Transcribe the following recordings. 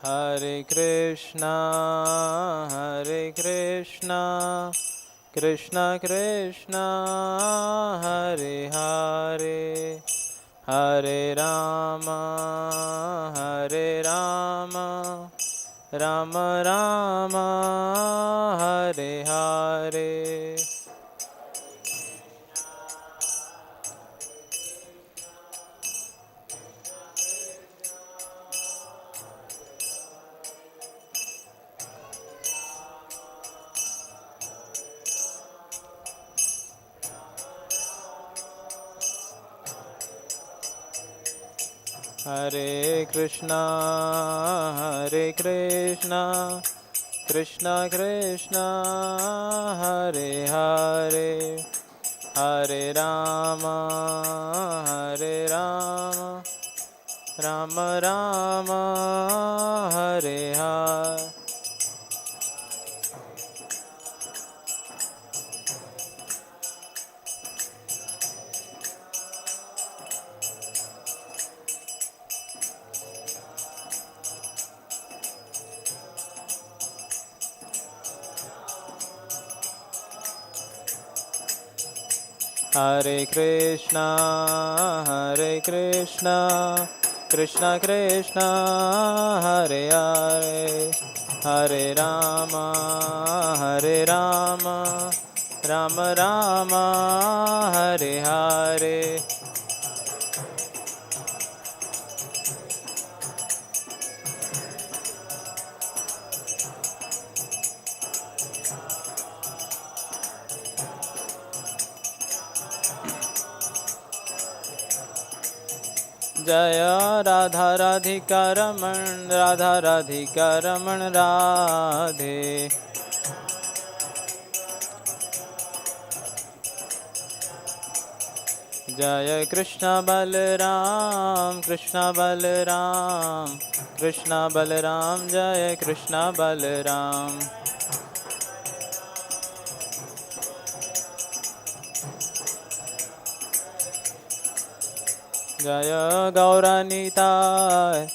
Hare Krishna, Krishna Krishna, Hare Hare, Hare Rama, Rama Rama, Hare Hare. Hare Krishna, Krishna Krishna, Hare Hare, Hare Rama, Rama Rama, Hare Hare. Hare Krishna, Krishna Krishna, Hare Hare, Hare Rama, Rama Rama, Hare Hare. जय राधा राधिका रमण राधे। जय कृष्ण बलराम जय कृष्ण बलराम। जय गौरनीताय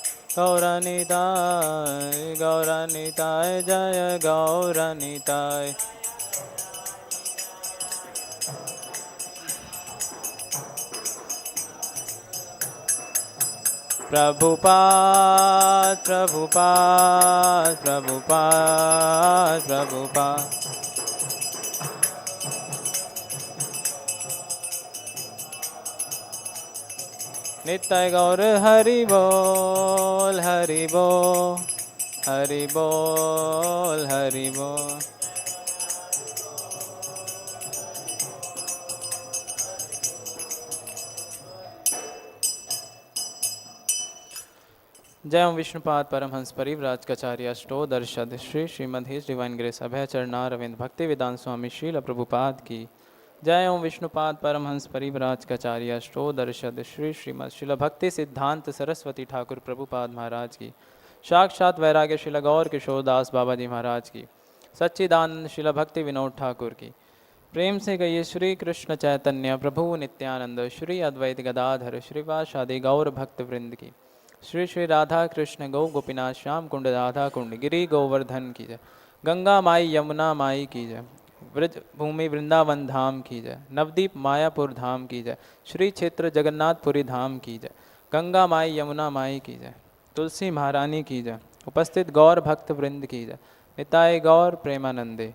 जय गौरनीताय। प्रभुपाद नित्य गौर हरि बोल हरि बोल। जय ओम Vishnupad Paramahamsa Parivrajakacharya Ashtottarashata Shri Srimad his divine grace Abhay Charanaravinda Bhakti Vedanta स्वामी श्रील प्रभुपाद की जय ओम विष्णुपाद परमहंस परिव्राजकाचार्य अष्टोदर्शद श्री श्रीमद शिल भक्ति सिद्धांत सरस्वती ठाकुर प्रभुपाद महाराज की साक्षात वैराग्य शिल गौर किशोर दास बाबा जी महाराज की सच्चिदानंद शिल भक्ति विनोद ठाकुर की प्रेम से कहिए श्री कृष्ण चैतन्य प्रभु नित्यानंद श्री अद्वैत गदाधर श्रीवासादि गौर भक्त वृंद की श्री श्री राधा कृष्ण गौ गोपीनाथ श्याम कुंड राधा कुंड गिरी गोवर्धन की जय। गंगा माई यमुना माई की जय। ब्रज भूमि वृंदावन धाम की जय। नवदीप मायापुर धाम की जय। श्री क्षेत्र जगन्नाथपुरी धाम की जय। गंगा माई यमुना माई की जय। तुलसी महारानी की जय। उपस्थित गौर भक्त वृंद की जय। निताय गौर प्रेमानंदे।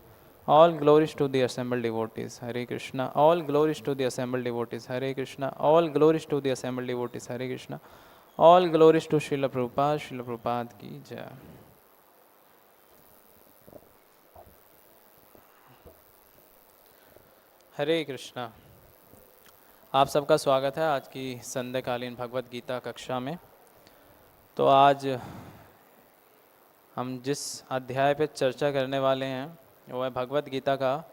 All glories to the assembled devotees. Hare Krishna. All glories to the assembled devotees. Hare Krishna. All glories to the assembled devotees. Hare Krishna. All glories to Srila Prabhupada की जय। हरे कृष्णा। आप सबका स्वागत है आज की संध्याकालीन भगवत गीता कक्षा में। तो आज हम जिस अध्याय पे चर्चा करने वाले हैं वो है भगवत गीता का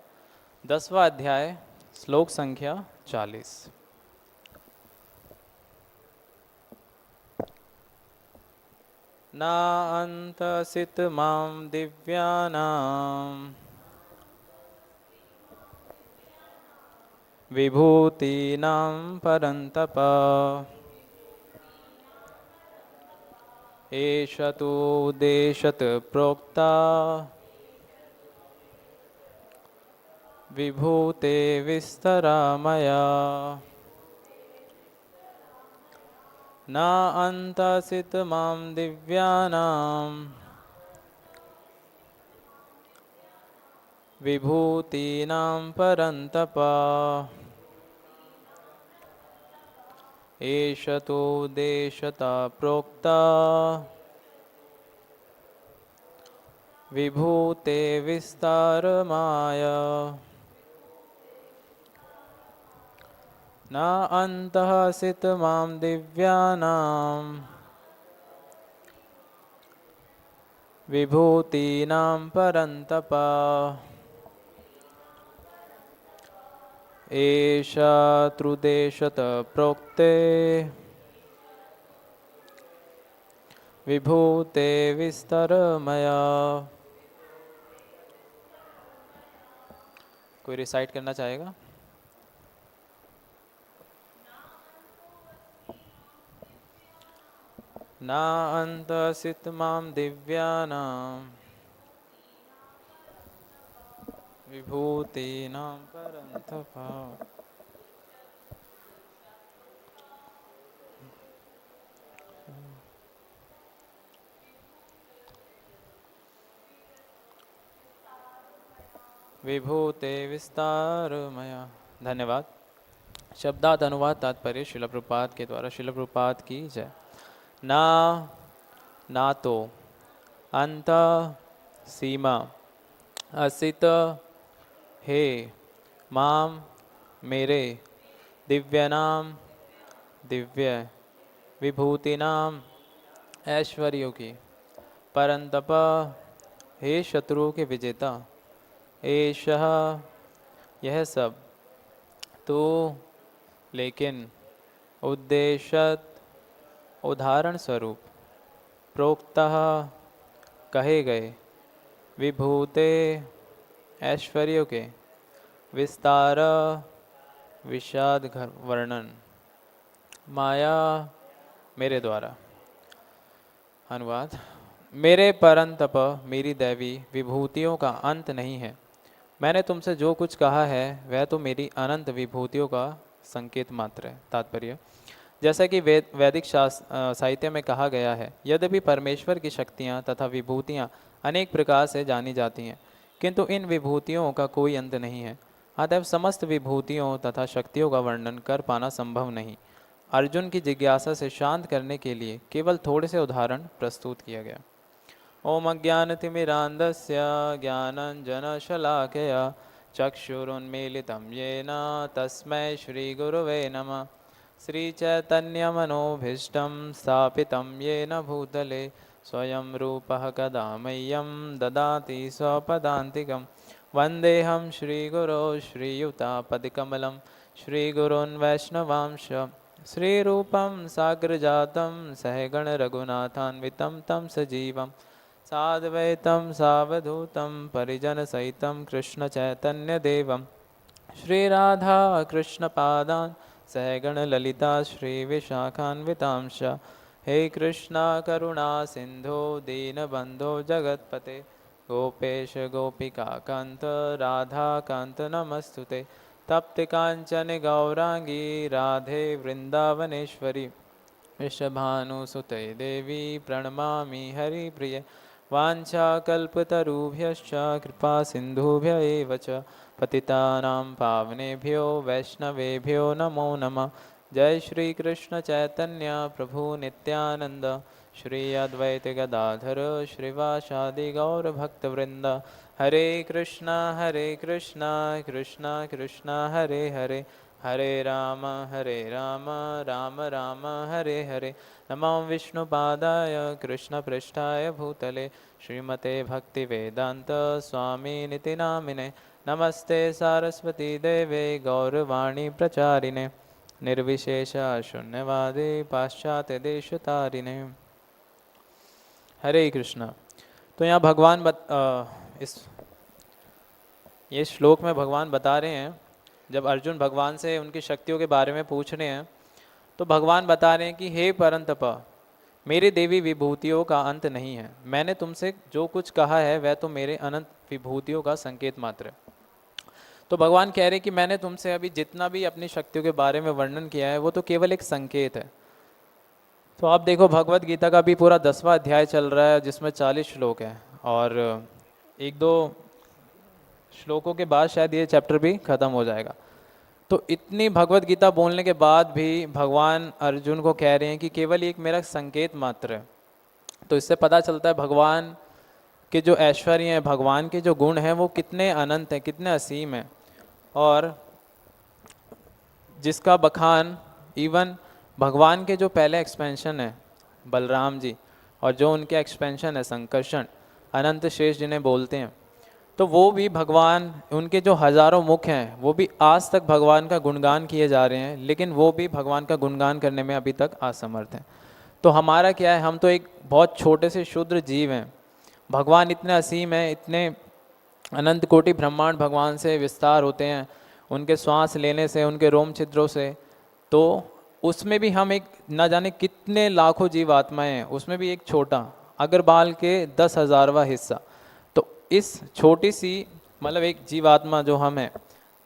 10वां अध्याय श्लोक संख्या 40। नान्तसित मां दिव्यानां विभूतीनां परन्तप एष तु देशत प्रोक्ता विभूते विस्तरा मया न अंतसित मां दिव्यानां विभूतीनां परन्तप एष तु देशता प्रोक्ता विभूते विस्तारमाया न अन्तः सित मां दिव्यानां विभूतीनां परन्तप एषा त्रुदेशत प्रोक्ते विभूते विस्तरमया। कोई रिसाइट करना चाहेगा? ना अंतसित मां दिव्यानां विभूतीनां परन्तप विभूते विस्तारमया। धन्यवाद। शब्दार्थ अनुवाद तात्पर्य शिला प्रभुपाद के द्वारा। शिला प्रभुपाद की जय। ना तो अंत सीमा असित हे माम मेरे दिव्यनाम दिव्य विभूतिनाम ऐश्वर्यों की परंतप हे शत्रुओं के विजेता एषः यह सब तो लेकिन उद्देश्यत उदाहरण स्वरूप प्रोक्तः कहे गए विभूते ऐश्वर्यों के विस्तार विषाद वर्णन माया मेरे द्वारा। अनुवाद। मेरे परंतप मेरी दैवी विभूतियों का अंत नहीं है। मैंने तुमसे जो कुछ कहा है वह तो मेरी अनंत विभूतियों का संकेत मात्र है। तात्पर्य। जैसा कि वैदिक साहित्य में कहा गया है, यद्यपि परमेश्वर की शक्तियाँ तथा विभूतियाँ अनेक प्रकार से जानी जाती हैं, किंतु इन विभूतियों का कोई अंत नहीं है। अतएव समस्त विभूतियों तथा शक्तियों का वर्णन कर पाना संभव नहीं। अर्जुन की जिज्ञासा से शांत करने के लिए केवल थोड़े से उदाहरण प्रस्तुत किया गया। ओम अज्ञानतिमिरान्धस्य ज्ञानाञ्जनशलाकया चक्षुरुन्मीलितं येन तस्मै श्रीगुरवे नमः। श्रीचैतन्यमनोभीष्टं स्थापितं येन भूतले स्वयं रूपः कदा मह्यं ददाति स्वपदान्तिकं। वन्देऽहं श्रीगुरो श्रीयुतापतिकमलं श्रीगुरोन् वैष्णवांश श्रीरूपं साग्रजातं सहगणरघुनाथान्वितं तं सजीवं साद्वैतं सावधूतं परिजनसहितं कृष्णचैतन्यदेवं श्रीराधा कृष्णपादान् सहगणललिता श्रीविशाखान्वितांश। हे कृष्णा करुणा सिंधो दीनबंधो जगत्पते गोपेश गोपिकाकान्त राधाकान्त नमस्तुते। तप्त कांचन गौरांगी राधे वृंदावनेश्वरी वृषभानुसुते देवी प्रणमामि हरिप्रिये। वाञ्छाकल्पतरुभ्यश्च कृपा सिन्धुभ्य एव च पतितानां पावनेभ्यो वैष्णवेभ्यो नमो नमः। जय श्री कृष्ण चैतन्य प्रभु नित्यानंद श्री अद्वैत गदाधर श्रीवासादि गौर भक्तवृंद। हरे कृष्णा कृष्णा कृष्णा हरे हरे हरे राम राम राम हरे हरे। नमो विष्णुपादाय कृष्णपृष्ठाय भूतले श्रीमते भक्तिवेदांत स्वामिनिति नामिने। नमस्ते सारस्वती देवे गौरवाणी प्रचारिणे निर्विशेष शून्यवादे पाश्चात्य देशतारिणे। हरे कृष्णा। तो यहाँ भगवान ये श्लोक में भगवान बता रहे हैं, जब अर्जुन भगवान से उनकी शक्तियों के बारे में पूछ रहे हैं तो भगवान बता रहे हैं कि हे परंतप, मेरी देवी विभूतियों का अंत नहीं है। मैंने तुमसे जो कुछ कहा है वह तो मेरे अनंत विभूतियों का संकेत मात्र है। तो भगवान कह रहे कि मैंने तुमसे अभी जितना भी अपनी शक्तियों के बारे में वर्णन किया है वो तो केवल एक संकेत है। तो आप देखो भगवत गीता का भी पूरा 10वां अध्याय चल रहा है जिसमें 40 श्लोक हैं, और एक दो श्लोकों के बाद शायद ये चैप्टर भी खत्म हो जाएगा। तो इतनी भगवत गीता बोलने के बाद भी भगवान अर्जुन को कह रहे हैं कि केवल एक मेरा संकेत मात्र है। तो इससे पता चलता है भगवान के जो ऐश्वर्य हैं, भगवान के जो गुण हैं वो कितने अनंत हैं, कितने असीम हैं, और जिसका बखान इवन भगवान के जो पहले एक्सपेंशन है बलराम जी, और जो उनके एक्सपेंशन है संकर्षण, अनंत शेष जिन्हें बोलते हैं, तो वो भी भगवान, उनके जो हजारों मुख हैं वो भी आज तक भगवान का गुणगान किए जा रहे हैं, लेकिन वो भी भगवान का गुणगान करने में अभी तक असमर्थ हैं। तो हमारा क्या है, हम तो एक बहुत छोटे से क्षुद्र जीव हैं, भगवान इतने असीम हैं, इतने अनंत कोटि ब्रह्मांड भगवान से विस्तार होते हैं उनके श्वास लेने से, उनके रोम छिद्रों से। तो उसमें भी हम एक न जाने कितने लाखों जीव आत्माएं हैं, उसमें भी एक छोटा अग्रबाल के 10,000वां हिस्सा। तो इस छोटी सी मतलब एक जीवात्मा जो हम हैं,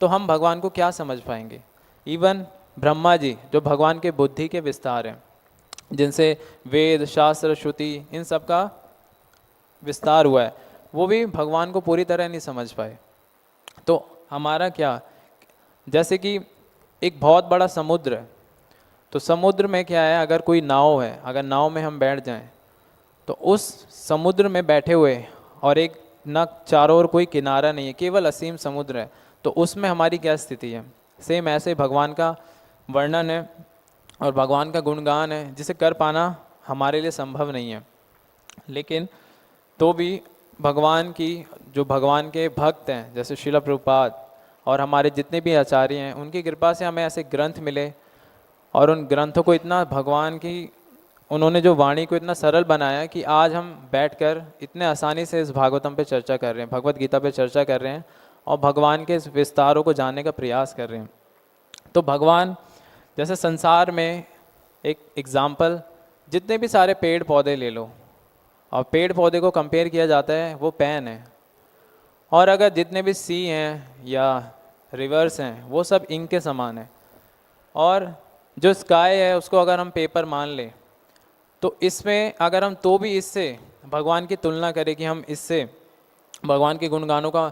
तो हम भगवान को क्या समझ पाएंगे। इवन ब्रह्मा जी जो भगवान के बुद्धि के विस्तार हैं, जिनसे वेद शास्त्र श्रुति इन सब का विस्तार हुआ है, वो भी भगवान को पूरी तरह नहीं समझ पाए। तो हमारा क्या, जैसे कि एक बहुत बड़ा समुद्र है, तो समुद्र में क्या है, अगर कोई नाव है, अगर नाव में हम बैठ जाएं तो उस समुद्र में बैठे हुए, और एक न चारों ओर कोई किनारा नहीं है, केवल असीम समुद्र है, तो उसमें हमारी क्या स्थिति है। सेम ऐसे भगवान का वर्णन है और भगवान का गुणगान है जिसे कर पाना हमारे लिए संभव नहीं है। लेकिन तो भी भगवान की, जो भगवान के भक्त हैं जैसे श्रील प्रभुपाद और हमारे जितने भी आचार्य हैं, उनकी कृपा से हमें ऐसे ग्रंथ मिले, और उन ग्रंथों को इतना भगवान की, उन्होंने जो वाणी को इतना सरल बनाया कि आज हम बैठकर इतने आसानी से इस भागवतम पे चर्चा कर रहे हैं, भगवत गीता पे चर्चा कर रहे हैं, और भगवान के इस विस्तारों को जानने का प्रयास कर रहे हैं। तो भगवान, जैसे संसार में एक एग्जाम्पल, जितने भी सारे पेड़ पौधे ले लो, और पेड़ पौधे को कंपेयर किया जाता है वो पेन है, और अगर जितने भी सी हैं या रिवर्स हैं वो सब इंक के समान है, और जो स्काई है उसको अगर हम पेपर मान लें, तो इसमें अगर हम तो भी इससे भगवान की तुलना करें कि हम इससे भगवान के गुणगानों का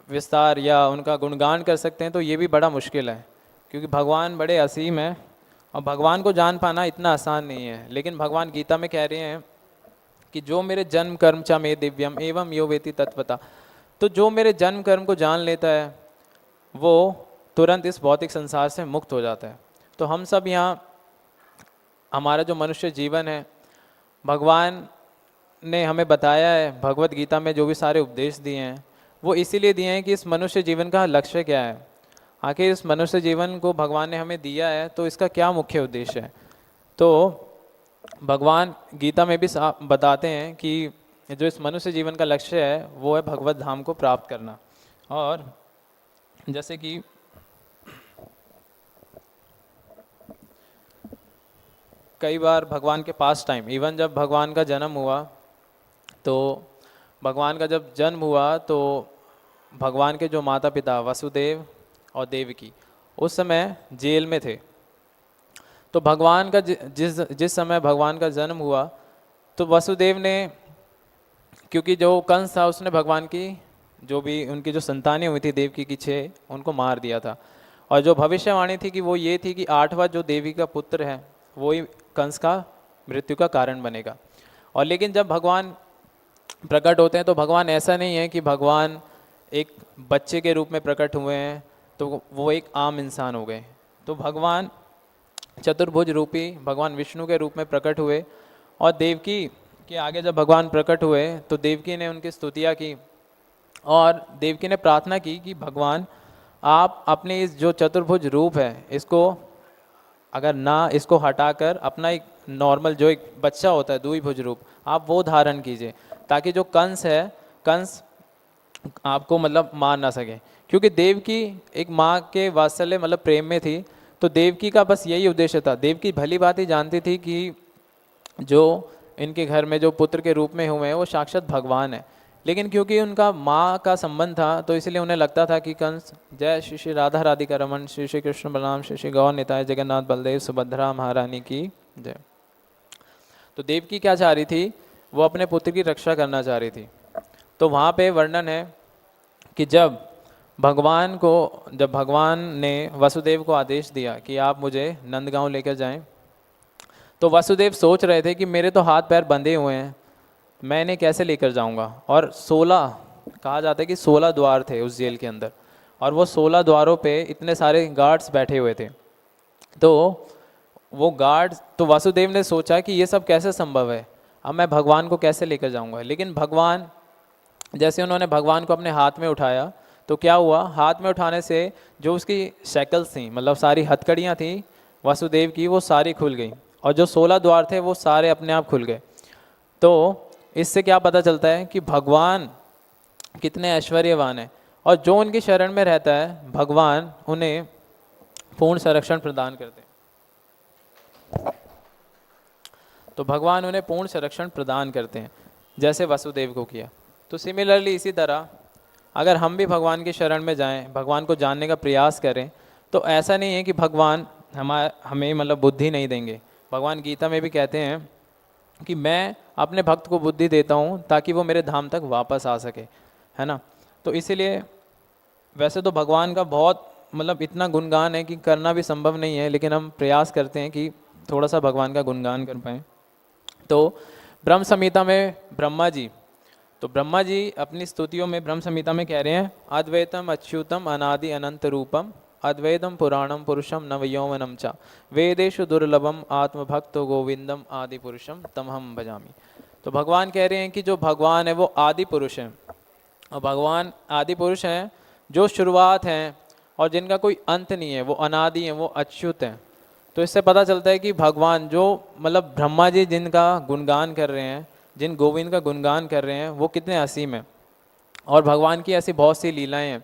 विस्तार या उनका गुणगान कर सकते हैं, तो ये भी बड़ा मुश्किल है, क्योंकि भगवान बड़े असीम हैं और भगवान को जान पाना इतना आसान नहीं है। लेकिन भगवान गीता में कह रहे हैं कि जो मेरे जन्म कर्म च मे दिव्यम एवं यो वेति तत्वता, तो जो मेरे जन्म कर्म को जान लेता है वो तुरंत इस भौतिक संसार से मुक्त हो जाता है। तो हम सब यहाँ, हमारा जो मनुष्य जीवन है, भगवान ने हमें बताया है भगवत गीता में जो भी सारे उपदेश दिए हैं वो इसीलिए दिए हैं कि इस मनुष्य जीवन का लक्ष्य क्या है, आखिर इस मनुष्य जीवन को भगवान ने हमें दिया है तो इसका क्या मुख्य उद्देश्य है। तो भगवान गीता में भी बताते हैं कि जो इस मनुष्य जीवन का लक्ष्य है वो है भगवत धाम को प्राप्त करना। और जैसे कि कई बार भगवान के पास टाइम, इवन जब भगवान का जन्म हुआ, तो भगवान का जब जन्म हुआ तो भगवान के जो माता पिता वसुदेव और देवकी उस समय जेल में थे। तो भगवान का जिस समय भगवान का जन्म हुआ तो वसुदेव ने, क्योंकि जो कंस था उसने भगवान की जो भी उनकी जो संतानें हुई थी देवकी की 6, उनको मार दिया था। और जो भविष्यवाणी थी कि वो ये थी कि 8वां जो देवी का पुत्र है वो ही कंस का मृत्यु का कारण बनेगा। और लेकिन जब भगवान प्रकट होते हैं तो भगवान ऐसा नहीं है कि भगवान एक बच्चे के रूप में प्रकट हुए हैं तो वो एक आम इंसान हो गए। तो भगवान चतुर्भुज रूपी भगवान विष्णु के रूप में प्रकट हुए, और देवकी के आगे जब भगवान प्रकट हुए तो देवकी ने उनकी स्तुतियाँ की, और देवकी ने प्रार्थना की कि भगवान आप अपने इस जो चतुर्भुज रूप है इसको अगर ना इसको हटाकर अपना एक नॉर्मल जो एक बच्चा होता है द्विभुज रूप आप वो धारण कीजिए, ताकि जो कंस है, कंस आपको मतलब मार ना सके। क्योंकि देवकी एक माँ के वात्सल्य मतलब प्रेम में थी, तो देवकी का बस यही उद्देश्य था। देवकी भली बात ही जानती थी कि जो इनके घर में जो पुत्र के रूप में हुए हैं वो साक्षात भगवान है। लेकिन क्योंकि उनका माँ का संबंध था तो इसलिए उन्हें लगता था कि कंस, जय श्री श्री राधा राधिका रमन, श्री श्री कृष्ण बलराम, श्री श्री गौर निताय, जगन्नाथ बलदेव सुभद्रा महारानी की जय। तो देवकी क्या चाह रही थी, वो अपने पुत्र की रक्षा करना चाह रही थी। तो वहाँ पे वर्णन है कि जब भगवान ने वसुदेव को आदेश दिया कि आप मुझे नंदगांव लेकर जाएं, तो वसुदेव सोच रहे थे कि मेरे तो हाथ पैर बंधे हुए हैं, मैं इन्हें कैसे लेकर जाऊंगा। और 16 कहा जाता है कि 16 द्वार थे उस जेल के अंदर, और वो 16 द्वारों पे इतने सारे गार्ड्स बैठे हुए थे। तो वो गार्ड्स, तो वासुदेव ने सोचा कि ये सब कैसे संभव है, अब मैं भगवान को कैसे लेकर जाऊंगा। लेकिन भगवान, जैसे उन्होंने भगवान को अपने हाथ में उठाया तो क्या हुआ, हाथ में उठाने से जो उसकी शैकल्स थी, मतलब सारी हथकड़ियाँ थी वासुदेव की, वो सारी खुल गई, और जो 16 द्वार थे वो सारे अपने आप खुल गए। तो इससे क्या पता चलता है कि भगवान कितने ऐश्वर्यवान हैं, और जो उनकी शरण में रहता है भगवान उन्हें पूर्ण संरक्षण प्रदान करते हैं। तो भगवान उन्हें पूर्ण संरक्षण प्रदान करते हैं, जैसे वसुदेव को किया। तो सिमिलरली इसी तरह अगर हम भी भगवान की शरण में जाएं, भगवान को जानने का प्रयास करें, तो ऐसा नहीं है कि भगवान हमें मतलब बुद्धि नहीं देंगे। भगवान गीता में भी कहते हैं कि मैं अपने भक्त को बुद्धि देता हूँ ताकि वो मेरे धाम तक वापस आ सके, है ना। तो इसीलिए वैसे तो भगवान का बहुत मतलब इतना गुणगान है कि करना भी संभव नहीं है, लेकिन हम प्रयास करते हैं कि थोड़ा सा भगवान का गुणगान कर पाएँ। तो ब्रह्म संहिता में ब्रह्मा जी अपनी स्तुतियों में ब्रह्म संहिता में कह रहे हैं, अद्वैतम अच्युतम अनादि अनंत रूपम अद्वैतम पुराणम पुरुषम नवयौवनम च वेदेषु दुर्लभम आत्मभक्तो गोविंदम आदि पुरुषम तम हम भजामी। तो भगवान कह रहे हैं कि जो भगवान है वो आदि पुरुष हैं, और भगवान आदि पुरुष हैं जो शुरुआत हैं और जिनका कोई अंत नहीं है, वो अनादि हैं, वो अच्युत हैं। तो इससे पता चलता है कि भगवान जो मतलब ब्रह्मा जी जिनका गुणगान कर रहे हैं, जिन गोविंद का गुणगान कर रहे हैं, वो कितने असीम हैं। और भगवान की ऐसी बहुत सी लीलाएं हैं।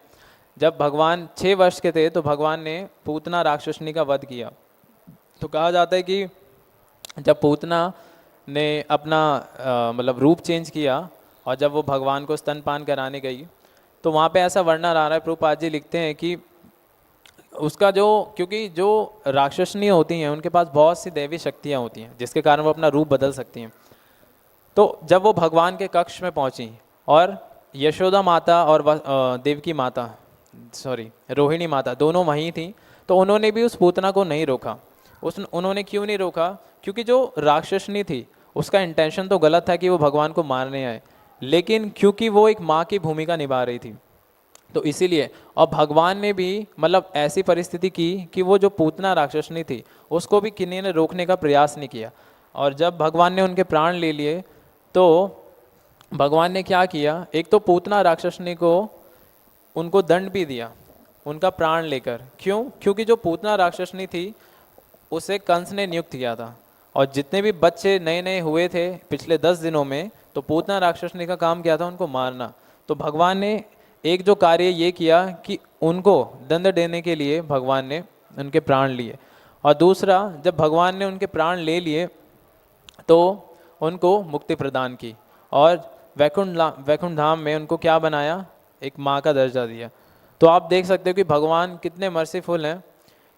जब भगवान 6 वर्ष के थे तो भगवान ने पूतना राक्षसनी का वध किया। तो कहा जाता है कि जब पूतना ने अपना मतलब रूप चेंज किया और जब वो भगवान को स्तनपान कराने गई, तो वहाँ पे ऐसा वर्णन आ रहा है, प्रभुपाद जी लिखते हैं कि उसका क्योंकि जो राक्षसनी होती हैं उनके पास बहुत सी दैवी शक्तियाँ होती हैं जिसके कारण वो अपना रूप बदल सकती हैं। तो जब वो भगवान के कक्ष में पहुंची और यशोदा माता और देवकी माता रोहिणी माता दोनों वहीं थी, तो उन्होंने भी उस पूतना को नहीं रोका। उन्होंने क्यों नहीं रोका, क्योंकि जो राक्षसनी थी उसका इंटेंशन तो गलत था कि वो भगवान को मारने आए, लेकिन क्योंकि वो एक माँ की भूमिका निभा रही थी तो इसीलिए। और भगवान ने भी मतलब ऐसी परिस्थिति की कि वो जो पूतना राक्षसनी थी उसको भी किन्हीं ने रोकने का प्रयास नहीं किया। और जब भगवान ने उनके प्राण ले लिए तो भगवान ने क्या किया, एक तो पूतना राक्षसनी को उनको दंड भी दिया उनका प्राण लेकर। क्यों? क्योंकि जो पूतना राक्षसनी थी उसे कंस ने नियुक्त किया था, और जितने भी बच्चे नए नए हुए थे पिछले 10 दिनों में, तो पूतना राक्षसनी का काम क्या था, उनको मारना। तो भगवान ने एक जो कार्य ये किया कि उनको दंड देने के लिए भगवान ने उनके प्राण लिए, और दूसरा जब भगवान ने उनके प्राण ले लिए तो उनको मुक्ति प्रदान की, और वैकुंठ धाम में उनको क्या बनाया, एक माँ का दर्जा दिया। तो आप देख सकते हो कि भगवान कितने मर्सीफुल हैं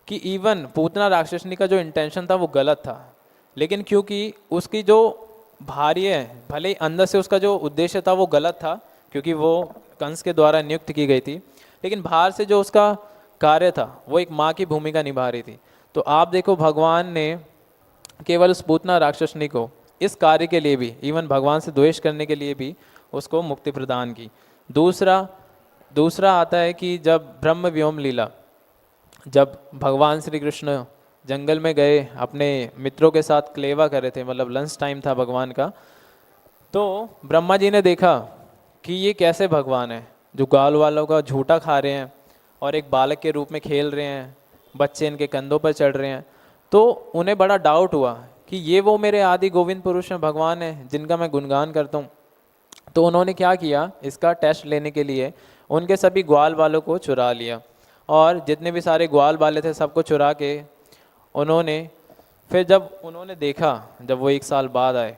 कि इवन पूतना राक्षसनी का जो इंटेंशन था वो गलत था, लेकिन क्योंकि उसकी जो भार्य है, भले ही अंदर से उसका जो उद्देश्य था वो गलत था क्योंकि वो कंस के द्वारा नियुक्त की गई थी, लेकिन बाहर से जो उसका कार्य था वो एक माँ की भूमिका निभा रही थी। तो आप देखो भगवान ने केवल उस पूतना राक्षसनी को इस कार्य के लिए भी, इवन भगवान से द्वेष करने के लिए भी उसको मुक्ति प्रदान की। दूसरा आता है कि जब ब्रह्म व्योम लीला, जब भगवान श्री कृष्ण जंगल में गए अपने मित्रों के साथ क्लेवा कर रहे थे, मतलब लंच टाइम था भगवान का, तो ब्रह्मा जी ने देखा कि ये कैसे भगवान है जो गाल वालों का झूठा खा रहे हैं और एक बालक के रूप में खेल रहे हैं, बच्चे इनके कंधों पर चढ़ रहे हैं। तो उन्हें बड़ा डाउट हुआ कि ये वो मेरे आदि गोविंद पुरुष हैं, भगवान हैं जिनका मैं गुणगान करता हूँ। तो उन्होंने क्या किया, इसका टेस्ट लेने के लिए उनके सभी ग्वाल वालों को चुरा लिया, और जितने भी सारे ग्वाल वाले थे सबको चुरा के उन्होंने फिर जब उन्होंने देखा, जब वो 1 साल बाद आए,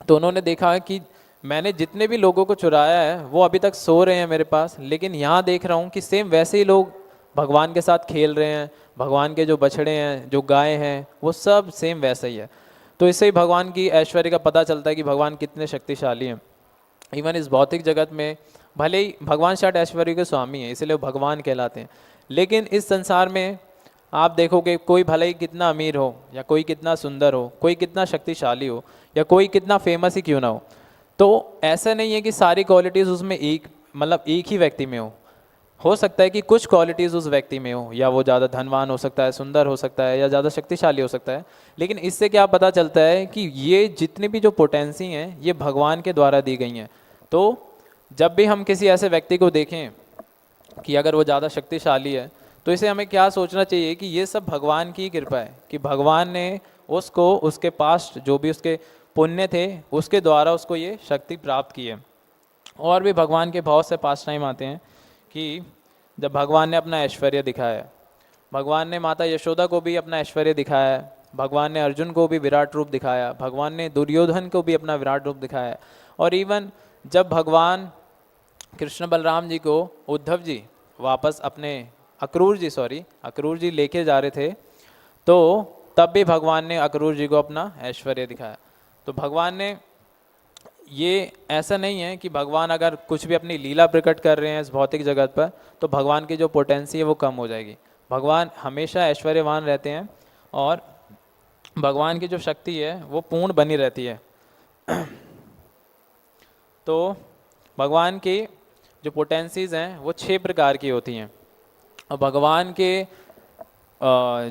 तो उन्होंने देखा कि मैंने जितने भी लोगों को चुराया है वो अभी तक सो रहे हैं मेरे पास, लेकिन यहाँ देख रहा हूँ कि सेम वैसे ही लोग भगवान के साथ खेल रहे हैं, भगवान के जो बछड़े हैं, जो गाय हैं, वो सब सेम वैसा ही है। तो इससे ही भगवान की ऐश्वर्य का पता चलता है कि भगवान कितने शक्तिशाली हैं। इवन इस भौतिक जगत में भले ही भगवान शायद ऐश्वर्य के स्वामी हैं, इसलिए वो भगवान कहलाते हैं, लेकिन इस संसार में आप देखोगे कोई भले ही कितना अमीर हो, या कोई कितना सुंदर हो, कोई कितना शक्तिशाली हो, या कोई कितना फेमस ही क्यों ना तो ऐसा नहीं है कि सारी क्वालिटीज़ उसमें एक मतलब एक ही व्यक्ति में हो सकता है कि कुछ क्वालिटीज़ उस व्यक्ति में हो, या वो ज़्यादा धनवान हो सकता है, सुंदर हो सकता है, या ज़्यादा शक्तिशाली हो सकता है। लेकिन इससे क्या पता चलता है कि ये जितनी भी जो पोटेंसी हैं ये भगवान के द्वारा दी गई हैं। तो जब भी हम किसी ऐसे व्यक्ति को देखें कि अगर वो ज़्यादा शक्तिशाली है, तो इसे हमें क्या सोचना चाहिए कि ये सब भगवान की कृपा है, कि भगवान ने उसको उसके पास जो भी उसके पुण्य थे उसके द्वारा उसको ये शक्ति प्राप्त की है। और भी भगवान के बहुत से पास टाइम आते हैं कि जब भगवान ने अपना ऐश्वर्य दिखाया है, भगवान ने माता यशोदा को भी अपना ऐश्वर्य दिखाया है, भगवान ने अर्जुन को भी विराट रूप दिखाया, भगवान ने दुर्योधन को भी अपना विराट रूप दिखाया। और इवन जब भगवान कृष्ण बलराम जी को उद्धव जी वापस अपने अक्रूर जी लेके जा रहे थे, तो तब भी भगवान ने अक्रूर जी को अपना ऐश्वर्य दिखाया। तो भगवान ने ये ऐसा नहीं है कि भगवान अगर कुछ भी अपनी लीला प्रकट कर रहे हैं इस भौतिक जगत पर तो भगवान की जो पोटेंसी है वो कम हो जाएगी। भगवान हमेशा ऐश्वर्यवान रहते हैं और भगवान की जो शक्ति है वो पूर्ण बनी रहती है। तो भगवान की जो पोटेंसीज हैं वो 6 प्रकार की होती हैं, और भगवान के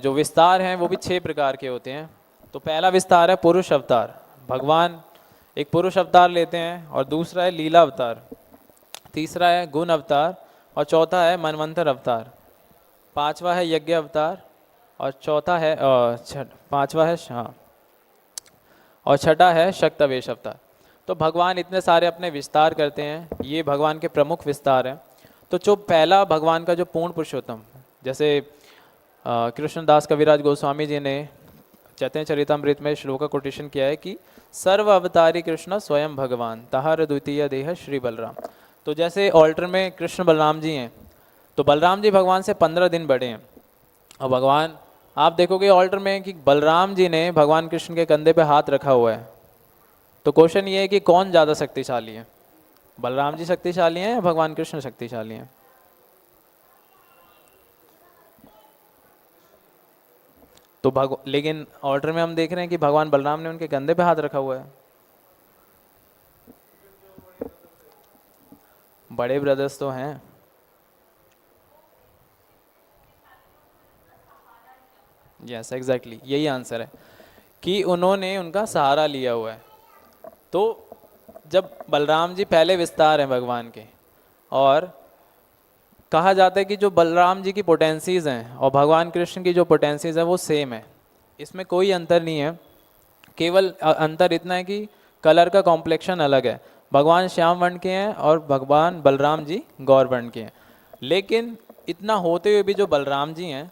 जो विस्तार हैं वो भी 6 प्रकार के होते हैं। तो पहला विस्तार है पुरुष अवतार, भगवान एक पुरुष अवतार लेते हैं, और दूसरा है लीला अवतार, तीसरा है गुण अवतार, और चौथा है मनवंतर अवतार, पांचवा है यज्ञ अवतार, और चौथा है पांचवा है और छठा है शक्तवेश अवतार। तो भगवान इतने सारे अपने विस्तार करते हैं, ये भगवान के प्रमुख विस्तार हैं। तो जो पहला भगवान का जो पूर्ण पुरुषोत्तम, जैसे कृष्णदास कविराज गोस्वामी जी ने चैतन्य चरितमृत में श्लोक का कोटेशन किया है कि सर्व अवतारी कृष्ण स्वयं भगवान तहार द्वितीय देह श्री बलराम। तो जैसे ऑल्टर में कृष्ण बलराम जी हैं, तो बलराम जी भगवान से 15 दिन बड़े हैं, और भगवान आप देखोगे ऑल्टर में कि बलराम जी ने भगवान कृष्ण के कंधे पे हाथ रखा हुआ है। तो क्वेश्चन ये है कि कौन ज़्यादा शक्तिशाली है, बलराम जी शक्तिशाली हैं या भगवान कृष्ण शक्तिशाली हैं? तो लेकिन ऑर्डर में हम देख रहे हैं कि भगवान बलराम ने उनके कंधे पे हाथ रखा हुआ है। बड़े ब्रदर्स तो हैं, यस एग्जैक्टली यही आंसर है कि उन्होंने उनका सहारा लिया हुआ है। तो जब बलराम जी पहले विस्तार हैं भगवान के, और कहा जाता है कि जो बलराम जी की पोटेंसीज हैं और भगवान कृष्ण की जो पोटेंसीज है वो सेम है, इसमें कोई अंतर नहीं है। केवल अंतर इतना है कि कलर का कॉम्प्लेक्शन अलग है, भगवान श्याम वर्ण के हैं और भगवान बलराम जी गौर वर्ण के हैं। लेकिन इतना होते हुए भी जो बलराम जी हैं,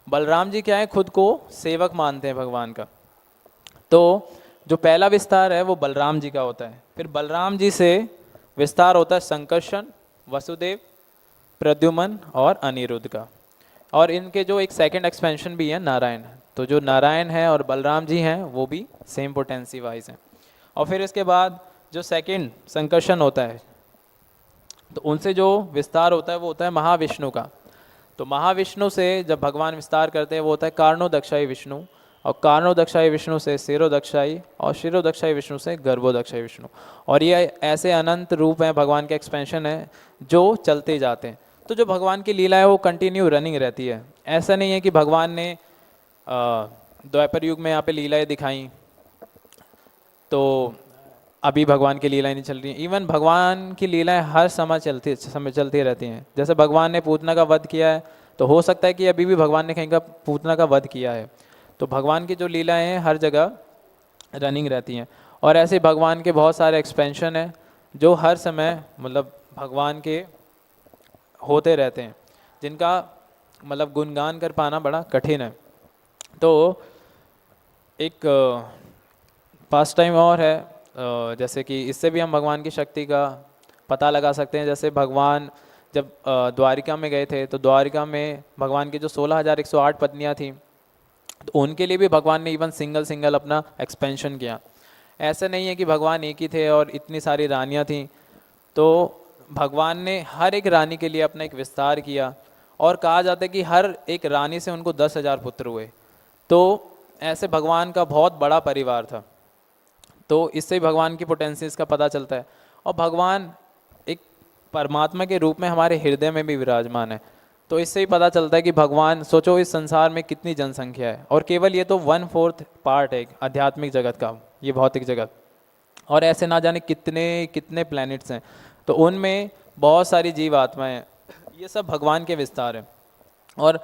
बलराम जी क्या है, खुद को सेवक मानते हैं भगवान का। तो जो पहला विस्तार है वो बलराम जी का होता है। फिर बलराम जी से विस्तार होता है संकर्षण, वसुदेव, प्रद्युमन और अनिरुद्ध का। और इनके जो एक सेकंड एक्सपेंशन भी है नारायण। तो जो नारायण है और बलराम जी हैं वो भी सेम पोटेंसी वाइज हैं। और फिर इसके बाद जो सेकंड संकर्षण होता है, तो उनसे जो विस्तार होता है वो होता है महाविष्णु का। तो महाविष्णु से जब भगवान विस्तार करते हैं वो होता है कारणोदक्षाई विष्णु, और कारणोदक्षाई विष्णु से शिरोदक्षाई, और शिरोदक्षाई विष्णु से गर्भोदक्षाई विष्णु। और ये ऐसे अनंत रूप हैं, भगवान के एक्सपेंशन है जो चलते जाते हैं। तो जो भगवान की लीला है वो कंटिन्यू रनिंग रहती है। ऐसा नहीं है कि भगवान ने द्वापर युग में यहाँ पे लीलाएं दिखाई तो अभी भगवान की लीलाएं नहीं चल रही हैं। इवन भगवान की लीलाएं हर समय चलती रहती हैं। जैसे भगवान ने पूतना का वध किया है, तो हो सकता है कि अभी भी भगवान ने कहीं का पूतना का वध किया है। तो भगवान की जो लीलाएं हैं हर जगह रनिंग रहती हैं। और ऐसे भगवान के बहुत सारे एक्सपेंशन हैं जो हर समय मतलब भगवान के होते रहते हैं, जिनका मतलब गुणगान कर पाना बड़ा कठिन है। तो एक पास टाइम और है, जैसे कि इससे भी हम भगवान की शक्ति का पता लगा सकते हैं। जैसे भगवान जब द्वारिका में गए थे तो द्वारिका में भगवान की जो 16,108 पत्नियां थीं, तो उनके लिए भी भगवान ने इवन सिंगल सिंगल अपना एक्सपेंशन किया। ऐसा नहीं है कि भगवान एक ही थे और इतनी सारी रानियां थीं, तो भगवान ने हर एक रानी के लिए अपना एक विस्तार किया। और कहा जाता है कि हर एक रानी से उनको 10,000 पुत्र हुए। तो ऐसे भगवान का बहुत बड़ा परिवार था। तो इससे ही भगवान की पोटेंसीज का पता चलता है। और भगवान एक परमात्मा के रूप में हमारे हृदय में भी विराजमान है। तो इससे ही पता चलता है कि भगवान, सोचो इस संसार में कितनी जनसंख्या है, और केवल ये तो 1/4 पार्ट है आध्यात्मिक जगत का, ये भौतिक जगत। और ऐसे ना जाने कितने कितने प्लैनेट्स हैं, तो उनमें बहुत सारी जीव आत्माएं हैं। ये सब भगवान के विस्तार हैं। और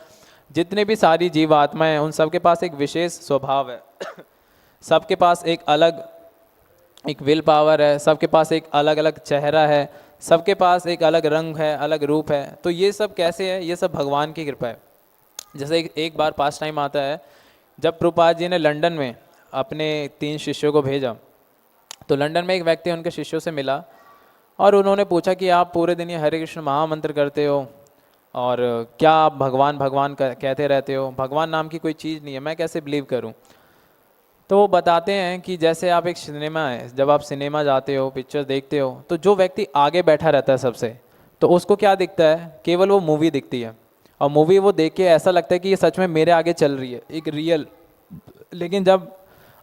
जितने भी सारी जीव आत्माएं हैं उन सबके पास एक विशेष स्वभाव है। सबके पास एक अलग एक विल पावर है, सबके पास एक अलग अलग चेहरा है, सबके पास एक अलग रंग है, अलग रूप है। तो ये सब कैसे है? ये सब भगवान की कृपा है। जैसे एक बार पास टाइम आता है, जब प्रभुपाद जी ने लंदन में अपने 3 शिष्यों को भेजा, तो लंदन में एक व्यक्ति उनके शिष्यों से मिला और उन्होंने पूछा कि आप पूरे दिन ये हरे कृष्ण महामंत्र करते हो और क्या आप भगवान भगवान कहते रहते हो, भगवान नाम की कोई चीज़ नहीं है, मैं कैसे बिलीव करूं? तो वो बताते हैं कि जैसे आप एक सिनेमा है, जब आप सिनेमा जाते हो, पिक्चर देखते हो, तो जो व्यक्ति आगे बैठा रहता है सबसे, तो उसको क्या दिखता है? केवल वो मूवी दिखती है। और मूवी वो देख के ऐसा लगता है कि ये सच में मेरे आगे चल रही है, एक रियल। लेकिन जब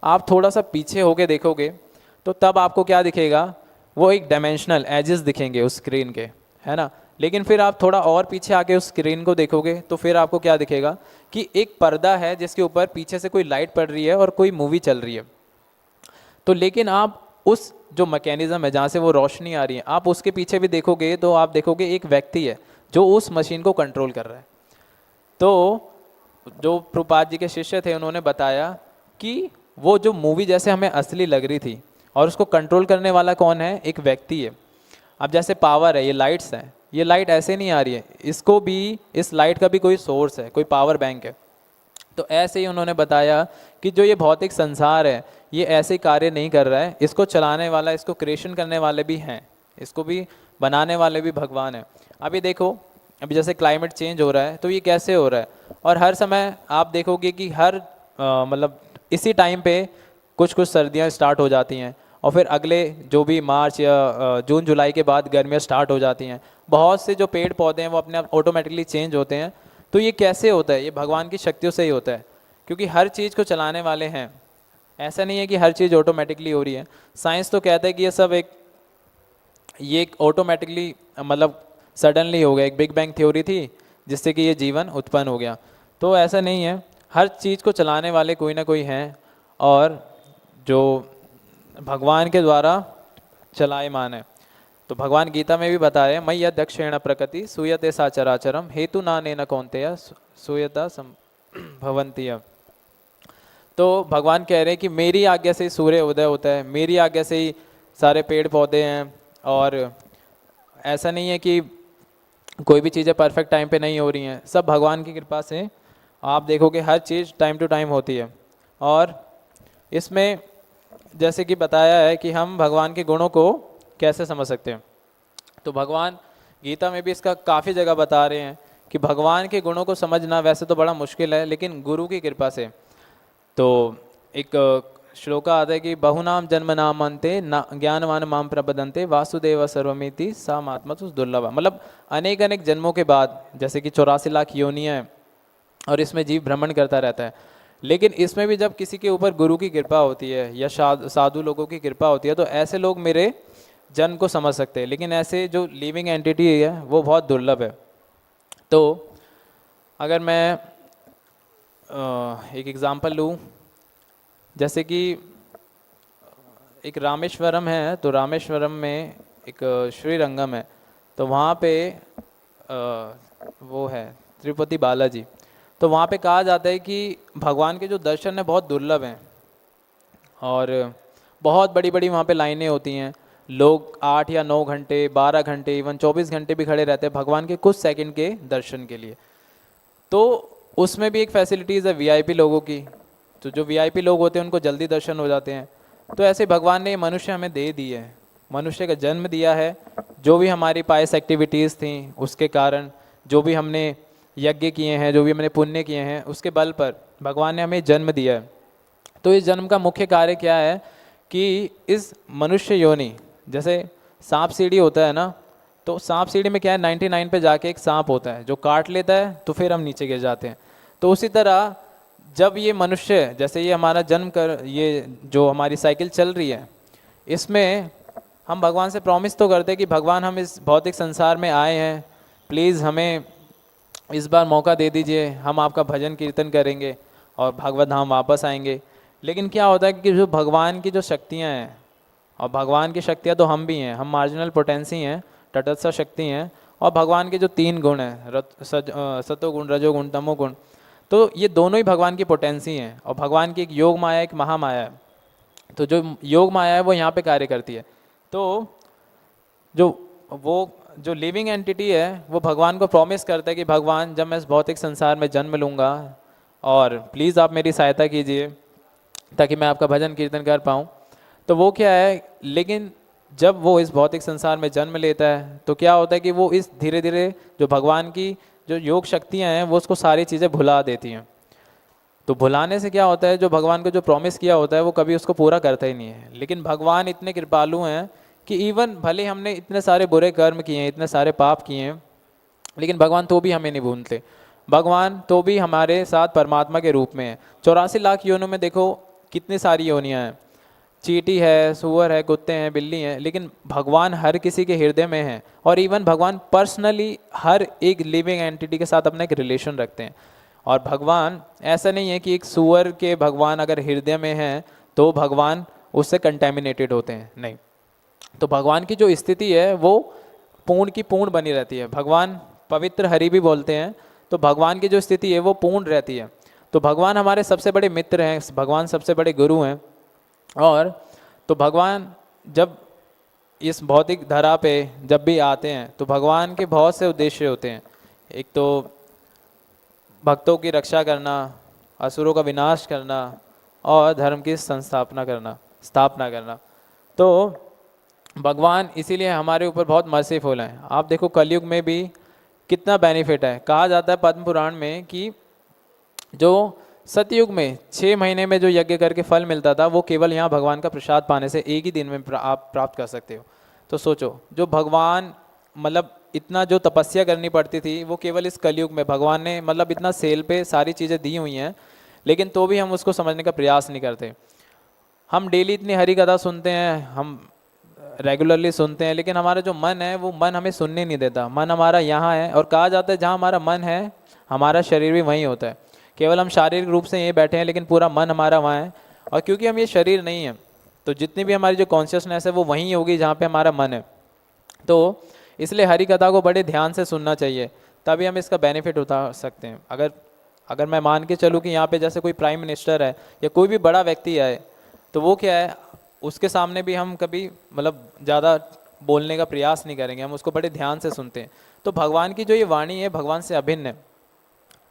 आप थोड़ा सा पीछे होके देखोगे तो तब आपको क्या दिखेगा? वो एक डायमेंशनल एजेस दिखेंगे उस स्क्रीन के, है ना। लेकिन फिर आप थोड़ा और पीछे आके उस स्क्रीन को देखोगे तो फिर आपको क्या दिखेगा कि एक पर्दा है जिसके ऊपर पीछे से कोई लाइट पड़ रही है और कोई मूवी चल रही है। तो लेकिन आप उस जो मैकेनिज्म है जहाँ से वो रोशनी आ रही है, आप उसके पीछे भी देखोगे तो आप देखोगे एक व्यक्ति है जो उस मशीन को कंट्रोल कर रहा है। तो जो प्रभुपाद जी के शिष्य थे उन्होंने बताया कि वो जो मूवी जैसे हमें असली लग रही थी और उसको कंट्रोल करने वाला कौन है? एक व्यक्ति है। अब जैसे पावर है, ये लाइट्स हैं, ये लाइट ऐसे नहीं आ रही है, इसको भी, इस लाइट का भी कोई सोर्स है, कोई पावर बैंक है। तो ऐसे ही उन्होंने बताया कि जो ये भौतिक संसार है ये ऐसे कार्य नहीं कर रहा है, इसको चलाने वाला, इसको क्रिएशन करने वाले भी हैं, इसको भी बनाने वाले भी भगवान है। अभी देखो, अभी जैसे क्लाइमेट चेंज हो रहा है तो ये कैसे हो रहा है? और हर समय आप देखोगे कि हर मतलब इसी टाइम पे कुछ कुछ सर्दियाँ स्टार्ट हो जाती हैं और फिर अगले जो भी मार्च या जून जुलाई के बाद गर्मियाँ स्टार्ट हो जाती हैं। बहुत से जो पेड़ पौधे हैं वो अपने आप ऑटोमेटिकली चेंज होते हैं। तो ये कैसे होता है? ये भगवान की शक्तियों से ही होता है, क्योंकि हर चीज़ को चलाने वाले हैं। ऐसा नहीं है कि हर चीज़ ऑटोमेटिकली हो रही है। साइंस तो कहता है कि ये सब एक ऑटोमेटिकली मतलब सडनली हो गया, एक बिग बैंग थ्योरी थी जिससे कि ये जीवन उत्पन्न हो गया। तो ऐसा नहीं है, हर चीज़ को चलाने वाले कोई ना कोई हैं और जो भगवान के द्वारा चलायमान है। तो भगवान गीता में भी बताया, मय्या दक्षिण प्रकृति सूयते सा चराचरम हेतु नानेन कौन्तेय सूयता भवन्ति। तो भगवान कह रहे हैं कि मेरी आज्ञा से ही सूर्य उदय होता है, मेरी आज्ञा से ही सारे पेड़ पौधे हैं। और ऐसा नहीं है कि कोई भी चीज़ें परफेक्ट टाइम पे नहीं हो रही हैं, सब भगवान की कृपा से आप देखोगे हर चीज़ टाइम टू टाइम होती है। और इसमें जैसे कि बताया है कि हम भगवान के गुणों को कैसे समझ सकते हैं, तो भगवान गीता में भी इसका काफ़ी जगह बता रहे हैं कि भगवान के गुणों को समझना वैसे तो बड़ा मुश्किल है, लेकिन गुरु की कृपा से। तो एक श्लोका आता है कि बहुनाम जन्म नाम अंते ना ज्ञानवान माम प्रपदंते वासुदेव सर्वमिति सा महात्मा तो दुर्लभ। मतलब अनेक अनेक जन्मों के बाद, जैसे कि 84 लाख योनियाँ हैं और इसमें जीव भ्रमण करता रहता है, लेकिन इसमें भी जब किसी के ऊपर गुरु की कृपा होती है या साधु लोगों की कृपा होती है तो ऐसे लोग मेरे जन्म को समझ सकते हैं। लेकिन ऐसे जो लिविंग एंटिटी है वो बहुत दुर्लभ है। तो अगर मैं एक एग्ज़ाम्पल लूँ, जैसे कि एक रामेश्वरम है, तो रामेश्वरम में एक श्रीरंगम है, तो वहाँ पे वो है तिरुपति बालाजी। तो वहाँ पे कहा जाता है कि भगवान के जो दर्शन है बहुत दुर्लभ हैं और बहुत बड़ी बड़ी वहाँ पे लाइनें होती हैं। लोग 8 या 9 घंटे, 12 घंटे, इवन 24 घंटे भी खड़े रहते हैं भगवान के कुछ सेकंड के दर्शन के लिए। तो उसमें भी एक फैसिलिटीज़ है वीआईपी लोगों की, तो जो वीआईपी लोग होते हैं उनको जल्दी दर्शन हो जाते हैं। तो ऐसे भगवान ने ये मनुष्य हमें दे दी है, मनुष्य का जन्म दिया है। जो भी हमारी पायस एक्टिविटीज़ थी उसके कारण, जो भी हमने यज्ञ किए हैं, जो भी हमने पुण्य किए हैं, उसके बल पर भगवान ने हमें जन्म दिया है। तो इस जन्म का मुख्य कार्य क्या है कि इस मनुष्य योनि, जैसे सांप सीढ़ी होता है ना, तो सांप सीढ़ी में क्या है, 99 पे जाके एक सांप होता है जो काट लेता है, तो फिर हम नीचे गिर जाते हैं। तो उसी तरह जब ये मनुष्य, जैसे ये हमारा जन्म कर, ये जो हमारी साइकिल चल रही है, इसमें हम भगवान से प्रॉमिस तो करते हैं कि भगवान हम इस भौतिक संसार में आए हैं, प्लीज़ हमें इस बार मौका दे दीजिए, हम आपका भजन कीर्तन करेंगे और भागवत धाम वापस आएंगे। लेकिन क्या होता है कि जो भगवान की जो शक्तियाँ हैं, और भगवान की शक्तियाँ तो हम भी हैं, हम मार्जिनल पोटेंसी हैं, तटस्थ शक्ति हैं, और भगवान के जो 3 गुण हैं, सतोगुण, रजोगुण, तमोगुण, तो ये दोनों ही भगवान की पोटेंसी हैं। और भगवान की एक योग माया, एक महामाया है। तो जो योग माया है वो यहाँ पे कार्य करती है। तो जो लिविंग एंटिटी है वो भगवान को प्रॉमिस करता है कि भगवान जब मैं इस भौतिक संसार में जन्म लूँगा और प्लीज़ आप मेरी सहायता कीजिए ताकि मैं आपका भजन कीर्तन कर पाऊँ। तो वो क्या है, लेकिन जब वो इस भौतिक संसार में जन्म लेता है तो क्या होता है कि वो इस धीरे धीरे जो भगवान की जो योग शक्तियाँ हैं वो उसको सारी चीज़ें भुला देती हैं। तो भुलाने से क्या होता है, जो भगवान को जो प्रॉमिस किया होता है वो कभी उसको पूरा करता ही नहीं है। लेकिन भगवान इतने कृपालु हैं कि इवन भले हमने इतने सारे बुरे कर्म किए हैं, इतने सारे पाप किए हैं, लेकिन भगवान तो भी हमें नहीं भूलते। भगवान तो भी हमारे साथ परमात्मा के रूप में है। 84 लाख योनियों में देखो कितनी सारी योनियाँ हैं, चींटी है, सूअर है, कुत्ते हैं, बिल्ली हैं, लेकिन भगवान हर किसी के हृदय में है। और इवन भगवान पर्सनली हर एक लिविंग एंटिटी के साथ अपना एक रिलेशन रखते हैं। और भगवान ऐसा नहीं है कि एक सूअर के भगवान अगर हृदय में हैं तो भगवान उससे कंटेमिनेटेड होते हैं, नहीं। तो भगवान की जो स्थिति है वो पूर्ण की पूर्ण बनी रहती है। भगवान पवित्र हरि भी बोलते हैं, तो भगवान की जो स्थिति है वो पूर्ण रहती है। तो भगवान हमारे सबसे बड़े मित्र हैं, भगवान सबसे बड़े गुरु हैं। और तो भगवान जब इस भौतिक धरा पे जब भी आते हैं तो भगवान के बहुत से उद्देश्य होते हैं। एक तो भक्तों की रक्षा करना, असुरों का विनाश करना और धर्म की स्थापना करना। तो भगवान इसीलिए हमारे ऊपर बहुत मर्सीफुल हैं। आप देखो कलयुग में भी कितना बेनिफिट है। कहा जाता है पद्म पुराण में कि जो सतयुग में 6 महीने में जो यज्ञ करके फल मिलता था वो केवल यहाँ भगवान का प्रसाद पाने से एक ही दिन में आप प्राप्त कर सकते हो। तो सोचो, जो भगवान मतलब इतना जो तपस्या करनी पड़ती थी वो केवल इस कलयुग में भगवान ने मतलब इतना सेल पे सारी चीज़ें दी हुई हैं, लेकिन तो भी हम उसको समझने का प्रयास नहीं करते। हम डेली इतनी हरी कथा सुनते हैं, हम रेगुलरली सुनते हैं, लेकिन हमारा जो मन है वो मन हमें सुनने नहीं देता। मन हमारा यहाँ है, और कहा जाता है जहाँ हमारा मन है हमारा शरीर भी वहीं होता है। केवल हम शारीरिक रूप से यहीं बैठे हैं लेकिन पूरा मन हमारा वहाँ है। और क्योंकि हम ये शरीर नहीं है तो जितनी भी हमारी जो कॉन्शियसनेस है वो वहीं होगी जहाँ पे हमारा मन है। तो इसलिए हरि कथा को बड़े ध्यान से सुनना चाहिए, तभी हम इसका बेनिफिट उठा सकते हैं। अगर मैं मान के चलूँ कि यहाँ पे जैसे कोई प्राइम मिनिस्टर है या कोई भी बड़ा व्यक्ति है, तो वो क्या है, उसके सामने भी हम कभी मतलब ज़्यादा बोलने का प्रयास नहीं करेंगे, हम उसको बड़े ध्यान से सुनते हैं। तो भगवान की जो ये वाणी है भगवान से अभिन्न है।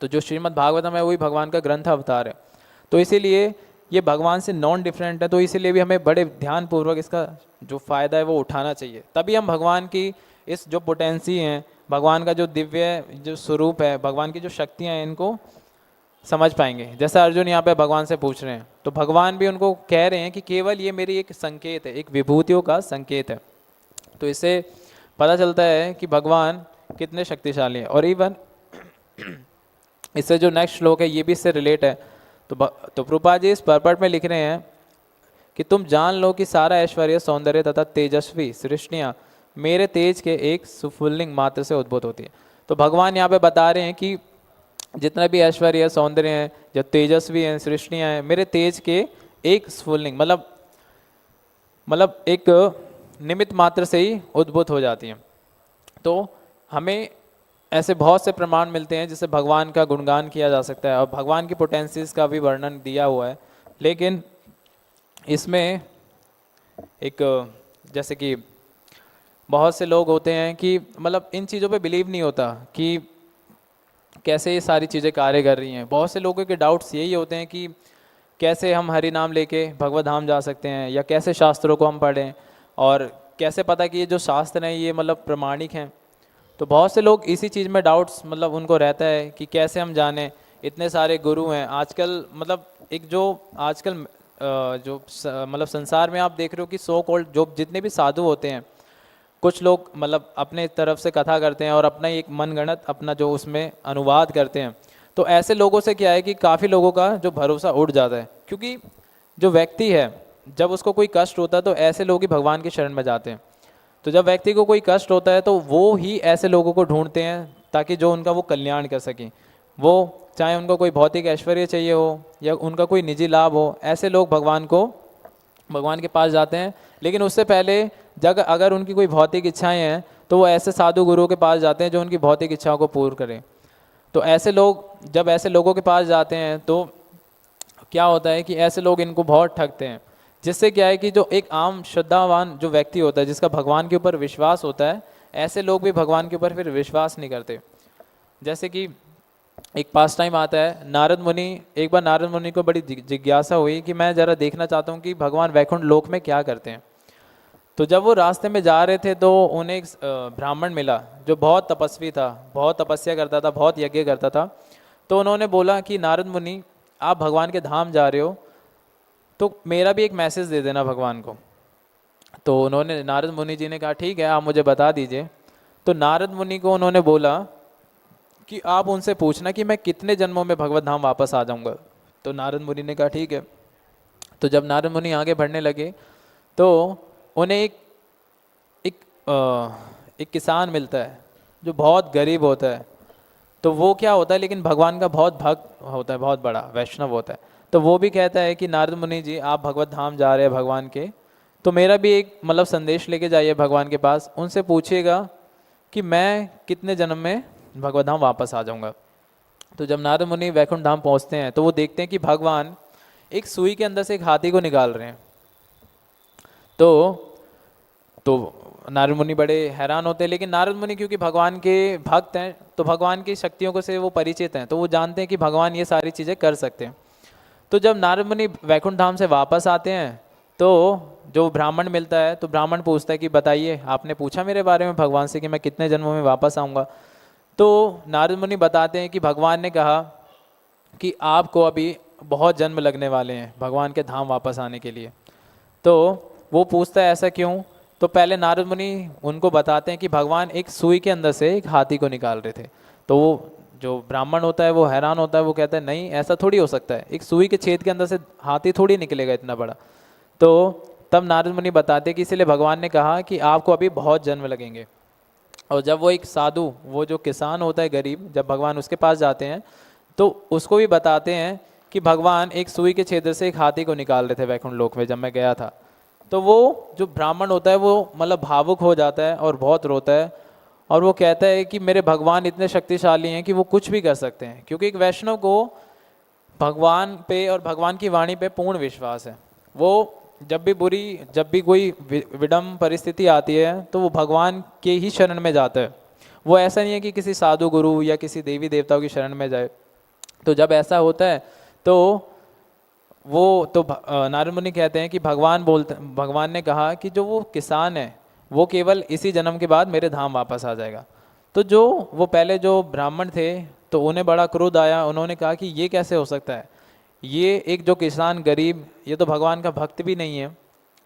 तो जो श्रीमद् भागवतम है वही भगवान का ग्रंथ अवतार है। तो इसीलिए ये भगवान से नॉन डिफरेंट है। तो इसीलिए भी हमें बड़े ध्यानपूर्वक इसका जो फ़ायदा है वो उठाना चाहिए, तभी हम भगवान की इस जो पोटेंसी हैं, भगवान का जो दिव्य जो स्वरूप है, भगवान की जो शक्तियाँ हैं, इनको समझ पाएंगे। जैसे अर्जुन यहाँ पे भगवान से पूछ रहे हैं तो भगवान भी उनको कह रहे हैं कि केवल ये मेरी एक संकेत है, एक विभूतियों का संकेत है। तो इससे पता चलता है कि भगवान कितने शक्तिशाली हैं। और इवन इससे जो नेक्स्ट श्लोक है ये भी इससे रिलेट है। तो प्रभुपाद जी इस परपट में लिख रहे हैं कि तुम जान लो कि सारा ऐश्वर्य, सौंदर्य तथा तेजस्वी सृष्टियाँ मेरे तेज के एक सुफुल्लिंग मात्र से उद्भूत होती है। तो भगवान यहाँ पे बता रहे हैं कि जितना भी ऐश्वर्य, सौंदर्य है, जो तेजस्वी हैं, सृष्टियाँ हैं, मेरे तेज के एक स्फुल्लिंग मतलब एक निमित्त मात्र से ही उद्भूत हो जाती हैं। तो हमें ऐसे बहुत से प्रमाण मिलते हैं जिससे भगवान का गुणगान किया जा सकता है और भगवान की पोटेंसीज का भी वर्णन दिया हुआ है। लेकिन इसमें एक जैसे कि बहुत से लोग होते हैं कि मतलब इन चीज़ों पे बिलीव नहीं होता कि कैसे ये सारी चीज़ें कार्य कर रही हैं। बहुत से लोगों के डाउट्स यही होते हैं कि कैसे हम हरि नाम लेके भगवत धाम जा सकते हैं, या कैसे शास्त्रों को हम पढ़ें, और कैसे पता कि ये जो शास्त्र हैं ये मतलब प्रमाणिक हैं। तो बहुत से लोग इसी चीज़ में डाउट्स मतलब उनको रहता है कि कैसे हम जाने, इतने सारे गुरु हैं आजकल। मतलब एक जो आजकल मतलब संसार में आप देख रहे हो कि सो कॉल्ड जो जितने भी साधु होते हैं, कुछ लोग मतलब अपने तरफ से कथा करते हैं और अपना एक मनगढ़ंत अपना जो उसमें अनुवाद करते हैं। तो ऐसे लोगों से क्या है कि काफ़ी लोगों का जो भरोसा उठ जाता है, क्योंकि जो व्यक्ति है जब उसको कोई कष्ट होता है तो ऐसे लोग ही भगवान की शरण में जाते हैं। तो जब व्यक्ति को कोई कष्ट होता है तो वो ही ऐसे लोगों को ढूंढते हैं ताकि जो उनका वो कल्याण कर सकें। वो चाहे उनको कोई भौतिक ऐश्वर्य चाहिए हो या उनका कोई निजी लाभ हो, ऐसे लोग भगवान के पास जाते हैं। लेकिन उससे पहले जब अगर उनकी कोई भौतिक इच्छाएं हैं तो वो ऐसे साधु गुरुओं के पास जाते हैं जो उनकी भौतिक इच्छाओं को पूर्ण करें। तो ऐसे लोग जब ऐसे लोगों के पास जाते हैं तो क्या होता है कि ऐसे लोग इनको बहुत ठगते हैं, जिससे क्या है कि जो एक आम श्रद्धावान जो व्यक्ति होता है जिसका भगवान के ऊपर विश्वास होता है, ऐसे लोग भी भगवान के ऊपर फिर विश्वास नहीं करते। जैसे कि एक पास टाइम आता है, नारद मुनि, एक बार नारद मुनि को बड़ी जिज्ञासा हुई कि मैं जरा देखना चाहता हूँ कि भगवान वैकुंठ लोक में क्या करते हैं। तो जब वो रास्ते में जा रहे थे तो उन्हें एक ब्राह्मण मिला जो बहुत तपस्वी था, बहुत तपस्या करता था, बहुत यज्ञ करता था। तो उन्होंने बोला कि नारद मुनि, आप भगवान के धाम जा रहे हो तो मेरा भी एक मैसेज दे देना भगवान को। तो उन्होंने, नारद मुनि जी ने कहा ठीक है आप मुझे बता दीजिए। तो नारद मुनि को उन्होंने बोला कि आप उनसे पूछना कि मैं कितने जन्मों में भगवत धाम वापस आ जाऊंगा। तो नारद मुनि ने कहा ठीक है। तो जब नारद मुनि आगे बढ़ने लगे तो उन्हें एक एक किसान मिलता है जो बहुत गरीब होता है। तो वो क्या होता है, लेकिन भगवान का बहुत भक्त होता है, बहुत बड़ा वैष्णव होता है। तो वो भी कहता है कि नारद मुनि जी आप भगवत धाम जा रहे हैं भगवान के, तो मेरा भी एक मतलब संदेश लेके जाइए भगवान के पास, उनसे पूछिएगा कि मैं कितने जन्म में भगवत धाम वापस आ जाऊंगा। तो जब नारद मुनि वैकुंठ धाम पहुंचते हैं तो वो देखते हैं कि भगवान एक सुई के अंदर से एक हाथी को निकाल रहे हैं। तो नारद मुनि बड़े हैरान होते हैं, लेकिन नारद मुनि क्योंकि भगवान के भक्त हैं तो भगवान की शक्तियों को से वो परिचित हैं, तो वो जानते हैं कि भगवान ये सारी चीज़ें कर सकते हैं। तो जब नारद मुनि वैकुंठ धाम से वापस आते हैं तो जो ब्राह्मण मिलता है, तो ब्राह्मण पूछता है कि बताइए आपने पूछा मेरे बारे में भगवान से कि मैं कितने जन्मों में वापस आऊँगा। तो नारद मुनि बताते हैं कि भगवान ने कहा कि आपको अभी बहुत जन्म लगने वाले हैं भगवान के धाम वापस आने के लिए। तो वो पूछता है ऐसा क्यों। तो पहले नारद मुनि उनको बताते हैं कि भगवान एक सुई के अंदर से एक हाथी को निकाल रहे थे। तो वो जो ब्राह्मण होता है वो हैरान होता है, वो कहता है नहीं ऐसा थोड़ी हो सकता है, एक सुई के छेद के अंदर से हाथी थोड़ी निकलेगा इतना बड़ा। तो तब नारद मुनि बताते हैं कि इसलिए भगवान ने कहा कि आपको अभी बहुत जन्म लगेंगे। और जब वो एक साधु, वो जो किसान होता है गरीब, जब भगवान उसके पास जाते हैं तो उसको भी बताते हैं कि भगवान एक सुई के छेद से एक हाथी को निकाल रहे थे वैकुंठ लोक में जब मैं गया था। तो वो जो ब्राह्मण होता है वो मतलब भावुक हो जाता है और बहुत रोता है, और वो कहता है कि मेरे भगवान इतने शक्तिशाली हैं कि वो कुछ भी कर सकते हैं, क्योंकि एक वैष्णव को भगवान पे और भगवान की वाणी पे पूर्ण विश्वास है। वो जब भी कोई विडम परिस्थिति आती है तो वो भगवान के ही शरण में जाता है। वो ऐसा नहीं है कि किसी साधु गुरु या किसी देवी देवताओं की शरण में जाए। तो जब ऐसा होता है तो नारद मुनि कहते हैं कि भगवान ने कहा कि जो वो किसान है वो केवल इसी जन्म के बाद मेरे धाम वापस आ जाएगा। तो जो वो पहले जो ब्राह्मण थे तो उन्हें बड़ा क्रोध आया, उन्होंने कहा कि ये कैसे हो सकता है, ये एक जो किसान गरीब, ये तो भगवान का भक्त भी नहीं है,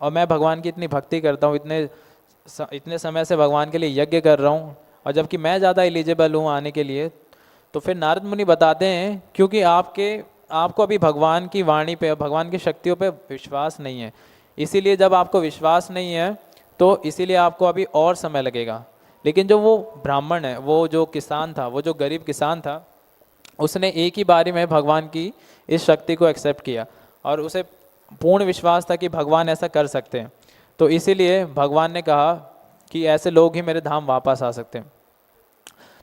और मैं भगवान की इतनी भक्ति करता हूँ, इतने समय से भगवान के लिए यज्ञ कर रहा हूँ, और जबकि मैं ज़्यादा एलिजिबल हूँ आने के लिए। तो फिर नारद मुनि बताते हैं क्योंकि आपको अभी भगवान की वाणी पे, भगवान की शक्तियों पे विश्वास नहीं है, इसीलिए जब आपको विश्वास नहीं है तो इसीलिए आपको अभी और समय लगेगा। लेकिन जो वो ब्राह्मण है, वो जो किसान था, वो जो गरीब किसान था, उसने एक ही बारी में भगवान की इस शक्ति को एक्सेप्ट किया और उसे पूर्ण विश्वास था कि भगवान ऐसा कर सकते हैं। तो इसीलिए भगवान ने कहा कि ऐसे लोग ही मेरे धाम वापस आ सकते हैं।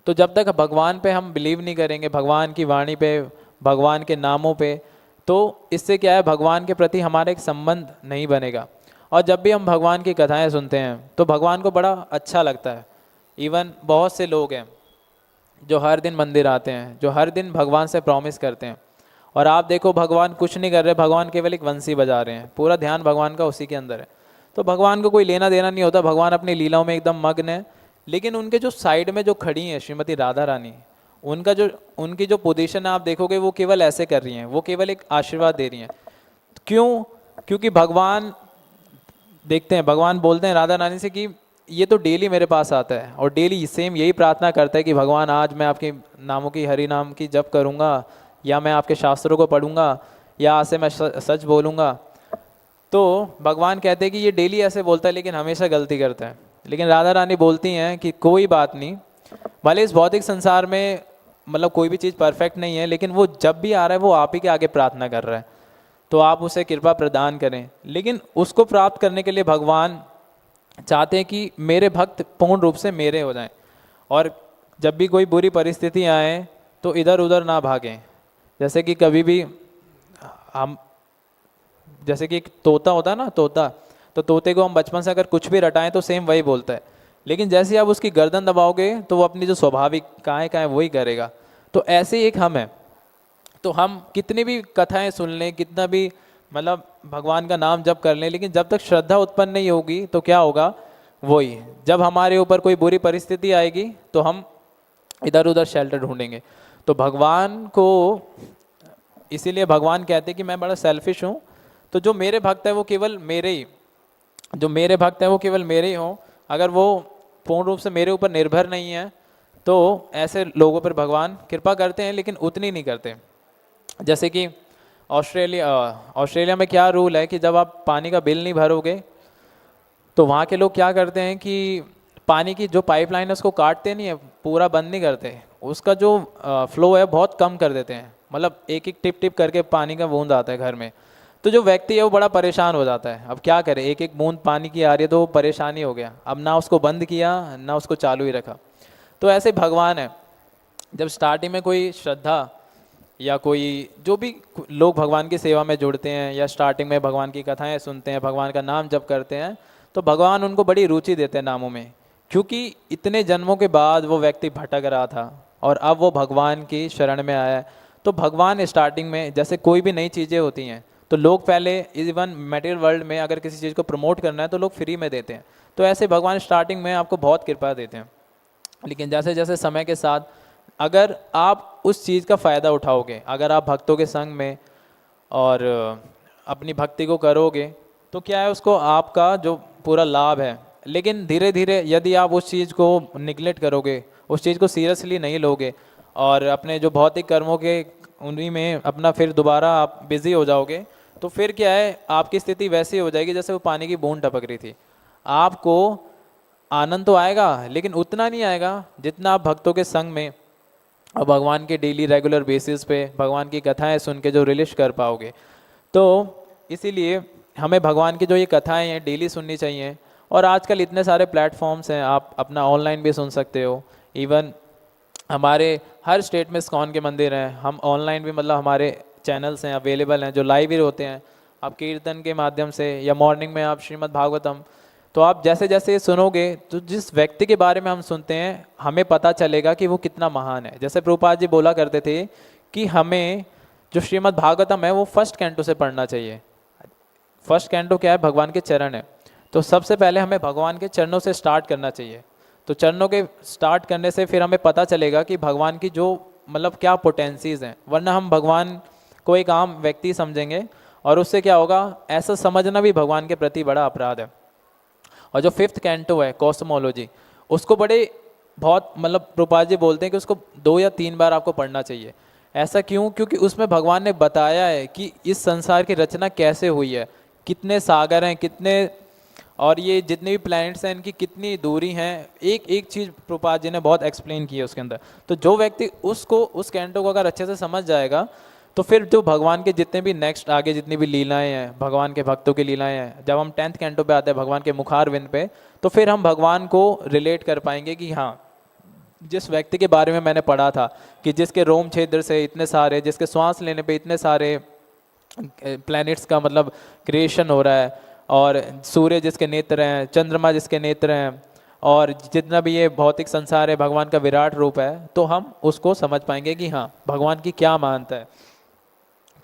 तो जब तक भगवान पे हम बिलीव नहीं करेंगे, भगवान की वाणी पे, भगवान के नामों पे, तो इससे क्या है, भगवान के प्रति हमारा एक संबंध नहीं बनेगा। और जब भी हम भगवान की कथाएं सुनते हैं तो भगवान को बड़ा अच्छा लगता है। इवन बहुत से लोग हैं जो हर दिन मंदिर आते हैं, जो हर दिन भगवान से प्रॉमिस करते हैं, और आप देखो भगवान कुछ नहीं कर रहे, भगवान केवल एक बंसी बजा रहे हैं, पूरा ध्यान भगवान का उसी के अंदर है। तो भगवान को कोई लेना देना नहीं होता, भगवान अपनी लीलाओं में एकदम मग्न है। लेकिन उनके जो साइड में जो खड़ी हैं श्रीमती राधा रानी, उनकी जो पोजीशन है आप देखोगे वो केवल ऐसे कर रही हैं, वो केवल एक आशीर्वाद दे रही हैं। क्यों? क्योंकि भगवान देखते हैं, भगवान बोलते हैं राधा रानी से कि ये तो डेली मेरे पास आता है और डेली सेम यही प्रार्थना करता है कि भगवान आज मैं आपके नामों की, हरि नाम की जप करूँगा, या मैं आपके शास्त्रों को पढ़ूंगा, या आज से मैं सच बोलूँगा। तो भगवान कहते हैं कि ये डेली ऐसे बोलता है लेकिन हमेशा गलती करता है। लेकिन राधा रानी बोलती हैं कि कोई बात नहीं, भले इस भौतिक संसार में मतलब कोई भी चीज़ परफेक्ट नहीं है, लेकिन वो जब भी आ रहा है वो आप ही के आगे प्रार्थना कर रहा है, तो आप उसे कृपा प्रदान करें। लेकिन उसको प्राप्त करने के लिए भगवान चाहते हैं कि मेरे भक्त पूर्ण रूप से मेरे हो जाएं, और जब भी कोई बुरी परिस्थिति आए तो इधर उधर ना भागें। जैसे कि कभी भी हम, जैसे कि एक तोता होता है ना, तोता, तो तोते को हम बचपन से अगर कुछ भी रटाएं तो सेम वही बोलता है, लेकिन जैसे आप उसकी गर्दन दबाओगे तो वो अपनी जो स्वाभाविक कहाँ वही करेगा। तो ऐसे ही एक हम है। तो हम कितनी भी कथाएं सुन लें, कितना भी मतलब भगवान का नाम जप कर लें, लेकिन जब तक श्रद्धा उत्पन्न नहीं होगी तो क्या होगा, वही जब हमारे ऊपर कोई बुरी परिस्थिति आएगी तो हम इधर उधर शेल्टर ढूंढेंगे। तो भगवान को, इसीलिए भगवान कहते हैं कि मैं बड़ा सेल्फिश हूँ, तो जो मेरे भक्त है वो केवल मेरे ही, जो मेरे भक्त है वो केवल मेरे ही हों। अगर वो पूर्ण रूप से मेरे ऊपर निर्भर नहीं है तो ऐसे लोगों पर भगवान कृपा करते हैं, लेकिन उतनी नहीं करते। जैसे कि ऑस्ट्रेलिया में क्या रूल है कि जब आप पानी का बिल नहीं भरोगे तो वहाँ के लोग क्या करते हैं कि पानी की जो पाइपलाइन है उसको काटते नहीं है, पूरा बंद नहीं करते, उसका जो फ्लो है बहुत कम कर देते हैं, मतलब एक एक टिप टिप करके पानी का बूंद आता है घर में। तो जो व्यक्ति है वो बड़ा परेशान हो जाता है, अब क्या करे, एक एक बूंद पानी की आ रही है तो वो परेशानी हो गया, अब ना उसको बंद किया ना उसको चालू ही रखा। तो ऐसे भगवान है, जब स्टार्टिंग में कोई श्रद्धा या कोई जो भी लोग भगवान की सेवा में जुड़ते हैं या स्टार्टिंग में भगवान की कथाएं सुनते हैं, भगवान का नाम जप करते हैं, तो भगवान उनको बड़ी रुचि देते हैं नामों में, क्योंकि इतने जन्मों के बाद वो व्यक्ति भटक रहा था और अब वो भगवान की शरण में आया है। तो भगवान स्टार्टिंग में, जैसे कोई भी नई चीज़ें होती हैं तो लोग पहले, इवन मटेरियल वर्ल्ड में अगर किसी चीज़ को प्रमोट करना है तो लोग फ्री में देते हैं, तो ऐसे भगवान स्टार्टिंग में आपको बहुत कृपा देते हैं। लेकिन जैसे जैसे समय के साथ अगर आप उस चीज़ का फ़ायदा उठाओगे, अगर आप भक्तों के संग में और अपनी भक्ति को करोगे तो क्या है, उसको आपका जो पूरा लाभ है। लेकिन धीरे धीरे यदि आप उस चीज़ को निगलेक्ट करोगे, उस चीज़ को सीरियसली नहीं लोगे और अपने जो भौतिक कर्मों के उन्हीं में अपना फिर दोबारा आप बिज़ी हो जाओगे, तो फिर क्या है, आपकी स्थिति वैसी हो जाएगी जैसे वो पानी की बूंद टपक रही थी। आपको आनंद तो आएगा लेकिन उतना नहीं आएगा जितना आप भक्तों के संग में और भगवान के डेली रेगुलर बेसिस पे भगवान की कथाएं सुन के जो रिलीज कर पाओगे। तो इसीलिए हमें भगवान की जो ये कथाएं हैं डेली सुननी चाहिए। और आजकल इतने सारे प्लेटफॉर्म्स हैं, आप अपना ऑनलाइन भी सुन सकते हो। इवन हमारे हर स्टेट में इस्कॉन के मंदिर हैं, हम ऑनलाइन भी मतलब हमारे चैनल्स हैं अवेलेबल हैं जो लाइव ही होते हैं, आप कीर्तन के माध्यम से या मॉर्निंग में आप श्रीमद् भागवतम। तो आप जैसे जैसे सुनोगे तो जिस व्यक्ति के बारे में हम सुनते हैं हमें पता चलेगा कि वो कितना महान है। जैसे प्रभुपाद जी बोला करते थे कि हमें जो श्रीमद् भागवतम है वो फर्स्ट कैंटो से पढ़ना चाहिए। फर्स्ट कैंटो क्या है, भगवान के चरण है, तो सबसे पहले हमें भगवान के चरणों से स्टार्ट करना चाहिए। तो चरणों के स्टार्ट करने से फिर हमें पता चलेगा कि भगवान की जो मतलब क्या पोटेंसीज हैं, वरना हम भगवान को एक आम व्यक्ति समझेंगे और उससे क्या होगा, ऐसा समझना भी भगवान के प्रति बड़ा अपराध है। और जो फिफ्थ कैंटो है कॉस्मोलॉजी, उसको बड़े बहुत मतलब प्रभुपाद जी बोलते हैं कि उसको 2 या 3 बार आपको पढ़ना चाहिए। ऐसा क्यों? क्योंकि उसमें भगवान ने बताया है कि इस संसार की रचना कैसे हुई है, कितने सागर हैं, कितने, और ये जितने भी प्लैनेट्स हैं इनकी कितनी दूरी हैं, एक एक चीज़ प्रभुपाद जी ने बहुत एक्सप्लेन की है उसके अंदर। तो जो व्यक्ति उसको उस कैंटो को अगर अच्छे से समझ जाएगा तो फिर जो भगवान के जितने भी नेक्स्ट आगे जितनी भी लीलाएं हैं, भगवान के भक्तों की लीलाएं हैं, जब हम 10th कैंटो पे आते हैं भगवान के मुखारविंद पे, तो फिर हम भगवान को रिलेट कर पाएंगे कि हाँ, जिस व्यक्ति के बारे में मैंने पढ़ा था कि जिसके रोम छिद्र से इतने सारे, जिसके श्वास लेने पे इतने सारे प्लैनेट्स का मतलब क्रिएशन हो रहा है, और सूर्य जिसके नेत्र हैं, चंद्रमा जिसके नेत्र हैं, और जितना भी ये भौतिक संसार है भगवान का विराट रूप है, तो हम उसको समझ पाएंगे कि हाँ भगवान की क्या महानता है।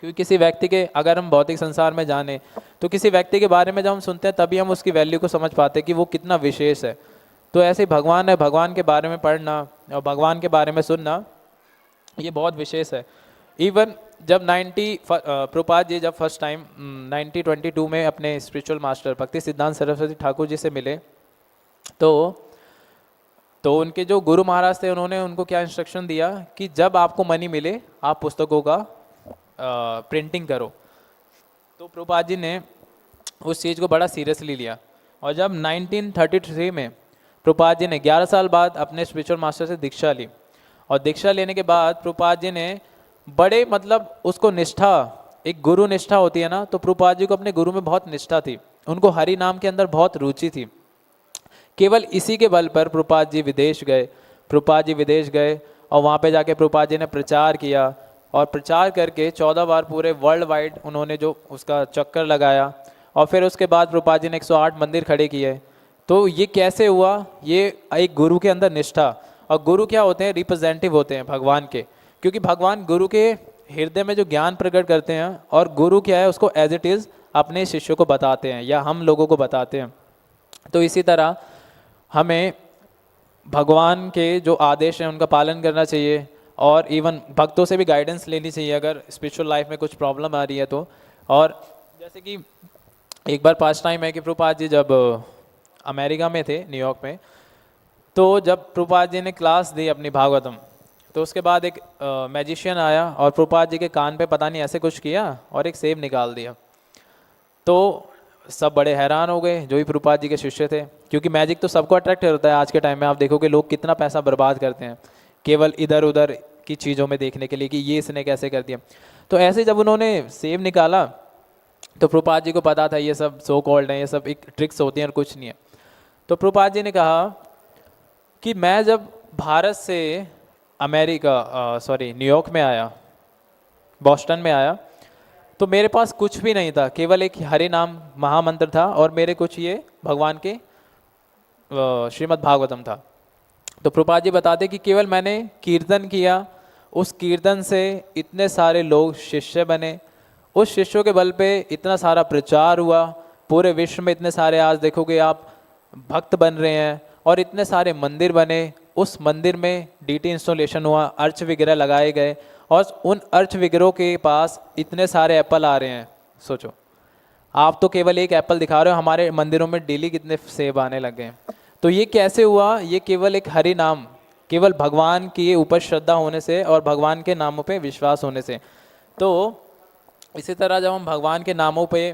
क्योंकि किसी व्यक्ति के, अगर हम भौतिक संसार में जाने तो किसी व्यक्ति के बारे में जब हम सुनते हैं तभी हम उसकी वैल्यू को समझ पाते हैं कि वो कितना विशेष है। तो ऐसे ही भगवान है, भगवान के बारे में पढ़ना और भगवान के बारे में सुनना ये बहुत विशेष है। इवन जब प्रभुपाद जी जब फर्स्ट टाइम 1922 में अपने स्पिरिचुअल मास्टर भक्ति सिद्धांत सरस्वती ठाकुर जी से मिले तो उनके जो गुरु महाराज थे उन्होंने उनको क्या इंस्ट्रक्शन दिया कि जब आपको मनी मिले आप पुस्तकों का प्रिंटिंग करो। तो प्रभुपाद जी ने उस चीज़ को बड़ा सीरियसली लिया और जब 1933 में प्रभुपाद जी ने 11 साल बाद अपने स्पिरिचुअल मास्टर से दीक्षा ली और दीक्षा लेने के बाद प्रभुपाद जी ने बड़े मतलब उसको निष्ठा, एक गुरु निष्ठा होती है ना, तो प्रभुपाद जी को अपने गुरु में बहुत निष्ठा थी, उनको हरि नाम के अंदर बहुत रुचि थी। केवल इसी के बल पर प्रभुपाद जी विदेश गए और वहाँ पे जाके प्रभुपाद जी ने प्रचार किया और प्रचार करके 14 बार पूरे वर्ल्ड वाइड उन्होंने जो उसका चक्कर लगाया और फिर उसके बाद प्रभुपाद जी ने 108 मंदिर खड़े किए। तो ये कैसे हुआ? ये एक गुरु के अंदर निष्ठा, और गुरु क्या होते हैं? रिप्रेजेंटेटिव होते हैं भगवान के, क्योंकि भगवान गुरु के हृदय में जो ज्ञान प्रकट करते हैं और गुरु क्या है उसको एज इट इज़ अपने शिष्यों को बताते हैं या हम लोगों को बताते हैं। तो इसी तरह हमें भगवान के जो आदेश हैं उनका पालन करना चाहिए और इवन भक्तों से भी गाइडेंस लेनी चाहिए अगर स्पिरिचुअल लाइफ में कुछ प्रॉब्लम आ रही है तो। और जैसे कि एक बार पास्ट टाइम है कि प्रभुपाद जी जब अमेरिका में थे, न्यूयॉर्क में, तो जब प्रभुपाद जी ने क्लास दी अपनी भागवतम, तो उसके बाद एक मैजिशियन आया और प्रभुपाद जी के कान पे पता नहीं ऐसे कुछ किया और एक सेब निकाल दिया। तो सब बड़े हैरान हो गए जो भी प्रभुपाद जी के शिष्य थे, क्योंकि मैजिक तो सबको अट्रैक्ट करता है। आज के टाइम में आप देखोगे लोग कितना पैसा बर्बाद करते हैं केवल इधर उधर की चीज़ों में देखने के लिए कि ये इसने कैसे कर दिया। तो ऐसे जब उन्होंने सेब निकाला तो प्रभुपाद जी को पता था ये सब सो कॉल्ड है, ये सब एक ट्रिक्स होती हैं और कुछ नहीं है। तो प्रभुपाद जी ने कहा कि मैं जब भारत से न्यूयॉर्क में आया, बॉस्टन में आया, तो मेरे पास कुछ भी नहीं था, केवल एक हरि नाम महामंत्र था और मेरे कुछ ये भगवान के श्रीमद् भागवतम था। तो प्रभुपाद जी बताते कि केवल मैंने कीर्तन किया, उस कीर्तन से इतने सारे लोग शिष्य बने, उस शिष्यों के बल पे इतना सारा प्रचार हुआ, पूरे विश्व में इतने सारे आज देखोगे आप भक्त बन रहे हैं और इतने सारे मंदिर बने। उस मंदिर में डीटी इंस्टॉलेशन हुआ, अर्च विग्रह लगाए गए और उन अर्च विग्रहों के पास इतने सारे एप्पल आ रहे हैं। सोचो, आप तो केवल एक एप्पल दिखा रहे हो, हमारे मंदिरों में डेली कितने सेब आने लग गए। तो ये कैसे हुआ? ये केवल एक हरि नाम, केवल भगवान के ऊपर श्रद्धा होने से और भगवान के नामों पे विश्वास होने से। तो इसी तरह जब हम भगवान के नामों पे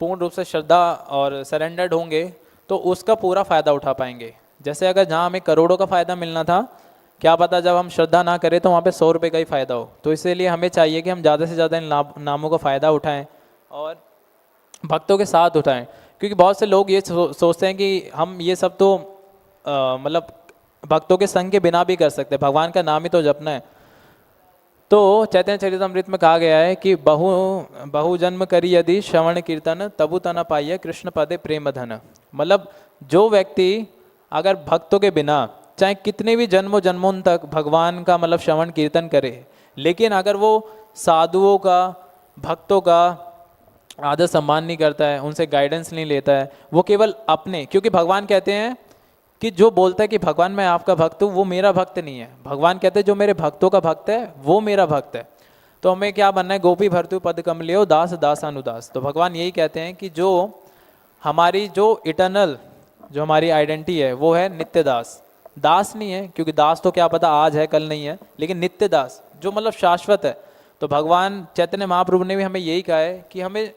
पूर्ण रूप से श्रद्धा और सरेंडर्ड होंगे तो उसका पूरा फ़ायदा उठा पाएंगे। जैसे अगर जहाँ हमें करोड़ों का फ़ायदा मिलना था, क्या पता जब हम श्रद्धा ना करें तो वहाँ पे 100 रुपये का ही फ़ायदा हो। तो इसीलिए हमें चाहिए कि हम ज़्यादा से ज़्यादा इन नामों का फ़ायदा उठाएं और भक्तों के साथ उठाएं, क्योंकि बहुत से लोग ये सोचते हैं कि हम ये सब तो मतलब भक्तों के संग के बिना भी कर सकते हैं, भगवान का नाम ही तो जपना है। तो चैतन्य चरितमृत में कहा गया है कि बहु जन्म करी यदि श्रवण कीर्तन तबु तना पाइय कृष्ण पदे प्रेम धन। मतलब जो व्यक्ति अगर भक्तों के बिना चाहे कितने भी जन्मों जन्मों तक भगवान का मतलब श्रवण कीर्तन करे, लेकिन अगर वो साधुओं का, भक्तों का आदर सम्मान नहीं करता है, उनसे गाइडेंस नहीं लेता है, वो केवल अपने, क्योंकि भगवान कहते हैं कि जो बोलता है कि भगवान मैं आपका भक्त हूँ वो मेरा भक्त नहीं है। भगवान कहते हैं जो मेरे भक्तों का भक्त है वो मेरा भक्त है। तो हमें क्या बनना है? गोपी भर्तु पद कमलियो दास दासानुदास। तो भगवान यही कहते हैं कि जो हमारी जो इटर्नल जो हमारी आइडेंटिटी है वो है नित्य दास। दास नहीं है, क्योंकि दास तो क्या पता आज है कल नहीं है, लेकिन नित्य दास जो मतलब शाश्वत है। तो भगवान चैतन्य महाप्रभु ने भी हमें यही कहा है कि हमें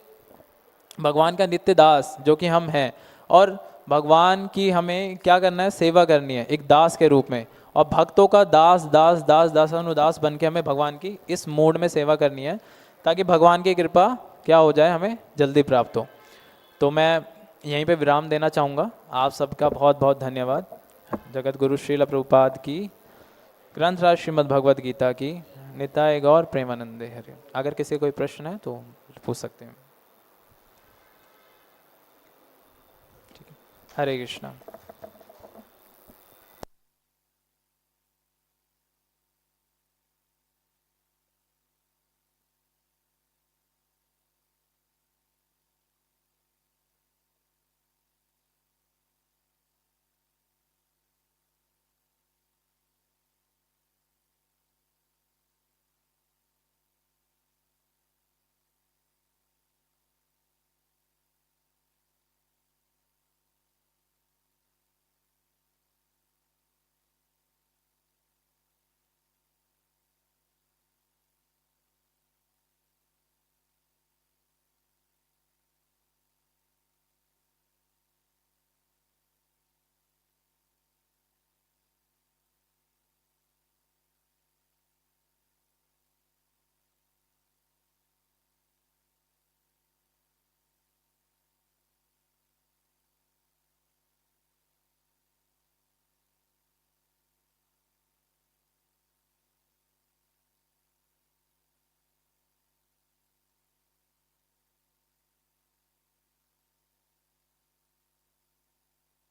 भगवान का नित्य दास जो कि हम हैं, और भगवान की हमें क्या करना है? सेवा करनी है एक दास के रूप में, और भक्तों का दास दास दास दासानुदास बन के हमें भगवान की इस मोड में सेवा करनी है, ताकि भगवान की कृपा क्या हो जाए, हमें जल्दी प्राप्त हो। तो मैं यहीं पे विराम देना चाहूँगा। आप सबका बहुत बहुत धन्यवाद। जगत गुरु श्रील प्रभुपाद की, ग्रंथराज श्रीमद् भगवद गीता की, निताय गौर प्रेमानंदे हरे। अगर किसी कोई प्रश्न है तो पूछ सकते हैं। ठीक है, हरे कृष्णा।